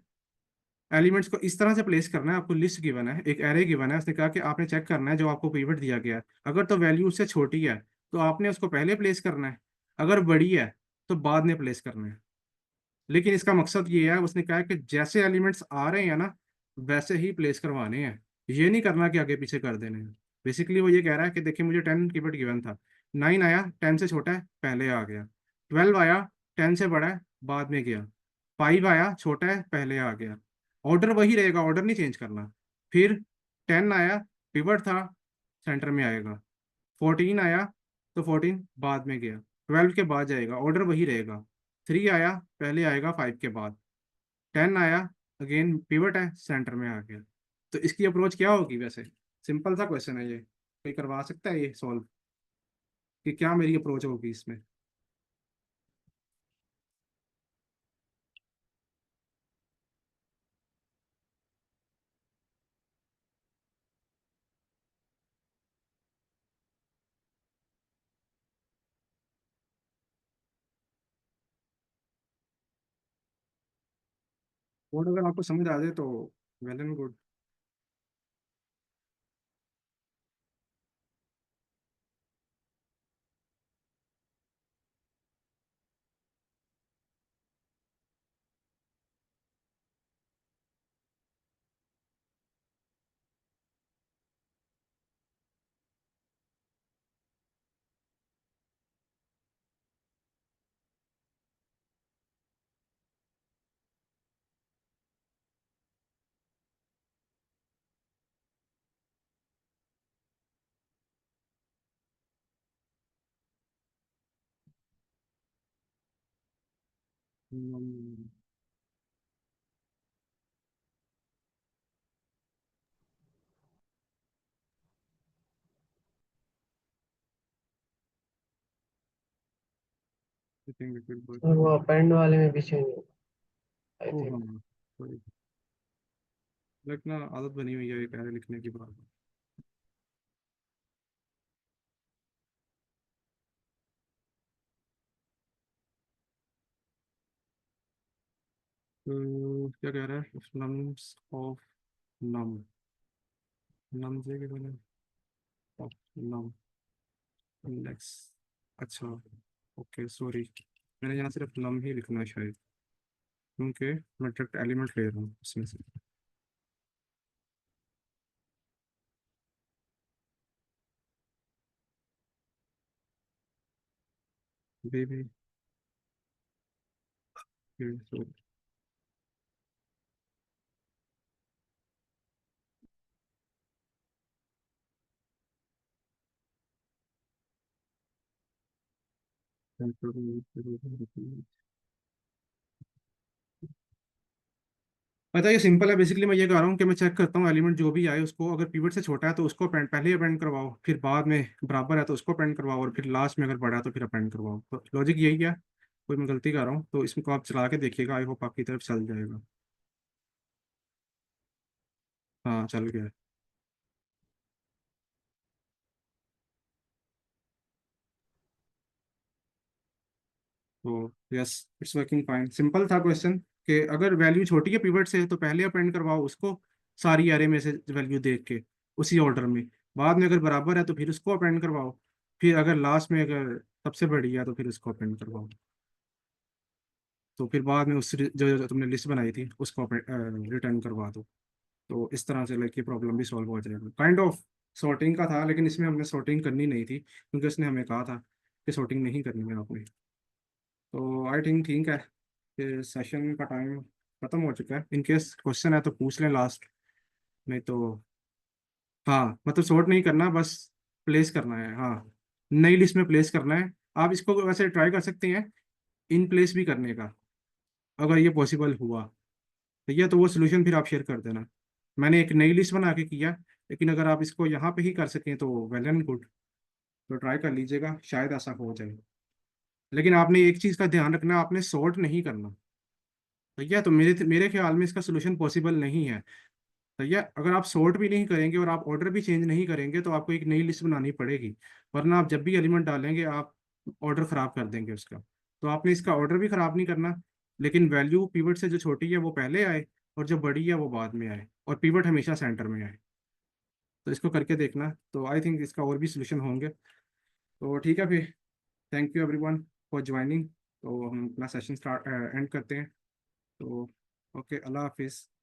एलिमेंट्स को इस तरह से प्लेस करना है। आपको लिस्ट गिवन है, एक एरे गिवन है, उसने कहा कि आपने चेक करना है जो आपको पिवट दिया गया है, अगर तो वैल्यू उससे छोटी है तो आपने उसको पहले प्लेस करना है, अगर बड़ी है तो बाद में प्लेस करना है। लेकिन इसका मकसद ये है, उसने कहा है कि जैसे एलिमेंट्स आ रहे हैं ना, वैसे ही प्लेस करवाने हैं, ये नहीं करना कि आगे पीछे कर देने हैं। बेसिकली वो ये कह रहा है कि देखिए मुझे 10 कीवर्ड गिवन था, 9 आया 10 से छोटा है, पहले आ गया। 12 आया 10 से बड़ा है, बाद में गया। 5 आया छोटा है, पहले आ गया। ऑर्डर वही रहेगा, ऑर्डर नहीं चेंज करना। फिर 10 आया, पिवट था, सेंटर में आएगा। 14 आया तो 14 बाद में गया, 12 के बाद जाएगा, ऑर्डर वही रहेगा। 3 आया, पहले आएगा 5 के बाद। 10 आया, अगेन पिवट है, सेंटर में आ गया। तो इसकी अप्रोच क्या होगी वैसे? सिंपल सा क्वेश्चन है ये, कोई करवा सकता है ये सॉल्व, कि क्या मेरी अप्रोच होगी इसमें? कोड अगर आपको समझ आ जाए तो वेल एंड गुड। और वो अपेंड वाले में भी चेंज होगा आई ओ हाँ, थिंक। लिखना आदत बनी हुई है ये पहले लिखने की बात। तो क्या कह रहा है, नम्स ऑफ नम, नम से क्या कहना है, ऑफ नम इंडेक्स। अच्छा, ओके सॉरी, मैंने यहाँ सिर्फ नम ही लिखना है शायद, क्योंकि मैं डायरेक्ट एलिमेंट ले रहा हूँ इसमें से। बेबी, पता है ये सिंपल है, बेसिकली मैं ये कह रहा हूँ कि मैं चेक करता हूँ एलिमेंट जो भी आए उसको, अगर पिवट से छोटा है तो उसको अपेंड पहले अपेंड करवाओ, फिर बाद में बराबर है तो उसको अपेंड करवाओ, और फिर लास्ट में अगर बड़ा है तो फिर अपेंड करवाओ। तो लॉजिक यही है, कोई मैं गलती कर रहा हूँ तो इसको आप चला के देखिएगा, आई होप आपकी तरफ चल जाएगा। हाँ चल गया। तो yes, it's working fine. Simple था क्वेश्चन, कि अगर वैल्यू छोटी है पिवट से तो पहले अपेंड करवाओ उसको, सारी एरे में से वैल्यू देख के, उसी ऑर्डर में। बाद में अगर बराबर है तो फिर उसको अपेंड करवाओ, फिर अगर लास्ट में अगर सबसे बड़ी है तो फिर उसको अपेंड करवाओ। तो फिर बाद में उस जो तुमने लिस्ट बनाई थी उसको रिटर्न करवा दो। तो इस तरह से लाइक ये प्रॉब्लम भी सॉल्व हो जाएगा। काइंड ऑफ सॉर्टिंग का था, लेकिन इसमें हमने सॉर्टिंग करनी नहीं थी, क्योंकि उसने हमें कहा था कि सॉर्टिंग नहीं करनी है आपने। तो आई थिंक ठीक है, फिर सेशन का टाइम खत्म हो चुका है। इन केस क्वेश्चन है तो पूछ लें लास्ट, नहीं तो हाँ, मतलब सॉर्ट नहीं करना, बस प्लेस करना है। हाँ, नई लिस्ट में प्लेस करना है। आप इसको वैसे ट्राई कर सकते हैं इन प्लेस भी करने का, अगर ये पॉसिबल हुआ तो। ये तो वो सोल्यूशन फिर आप शेयर कर देना। मैंने एक नई लिस्ट बना के किया, लेकिन अगर आप इसको यहाँ पे ही कर सकें तो वेल एंड गुड। तो ट्राई कर लीजिएगा, शायद ऐसा हो जाए। लेकिन आपने एक चीज़ का ध्यान रखना, आपने सॉर्ट नहीं करना। भैया तो मेरे मेरे ख्याल में इसका सोल्यूशन पॉसिबल नहीं है। भैया अगर आप सॉर्ट भी नहीं करेंगे और आप ऑर्डर भी चेंज नहीं करेंगे तो आपको एक नई लिस्ट बनानी पड़ेगी, वरना आप जब भी एलिमेंट डालेंगे आप ऑर्डर खराब कर देंगे उसका। तो आपने इसका ऑर्डर भी खराब नहीं करना, लेकिन वैल्यू पिवट से जो छोटी है वो पहले आए, और जो बड़ी है वो बाद में आए, और पिवट हमेशा सेंटर में आए। तो इसको करके देखना, तो आई थिंक इसका और भी सोल्यूशन होंगे। तो ठीक है फिर, thank you everyone for joining. तो हम अपना सेशन स्टार्ट एंड करते हैं। तो ओके, अल्लाह हाफिज़।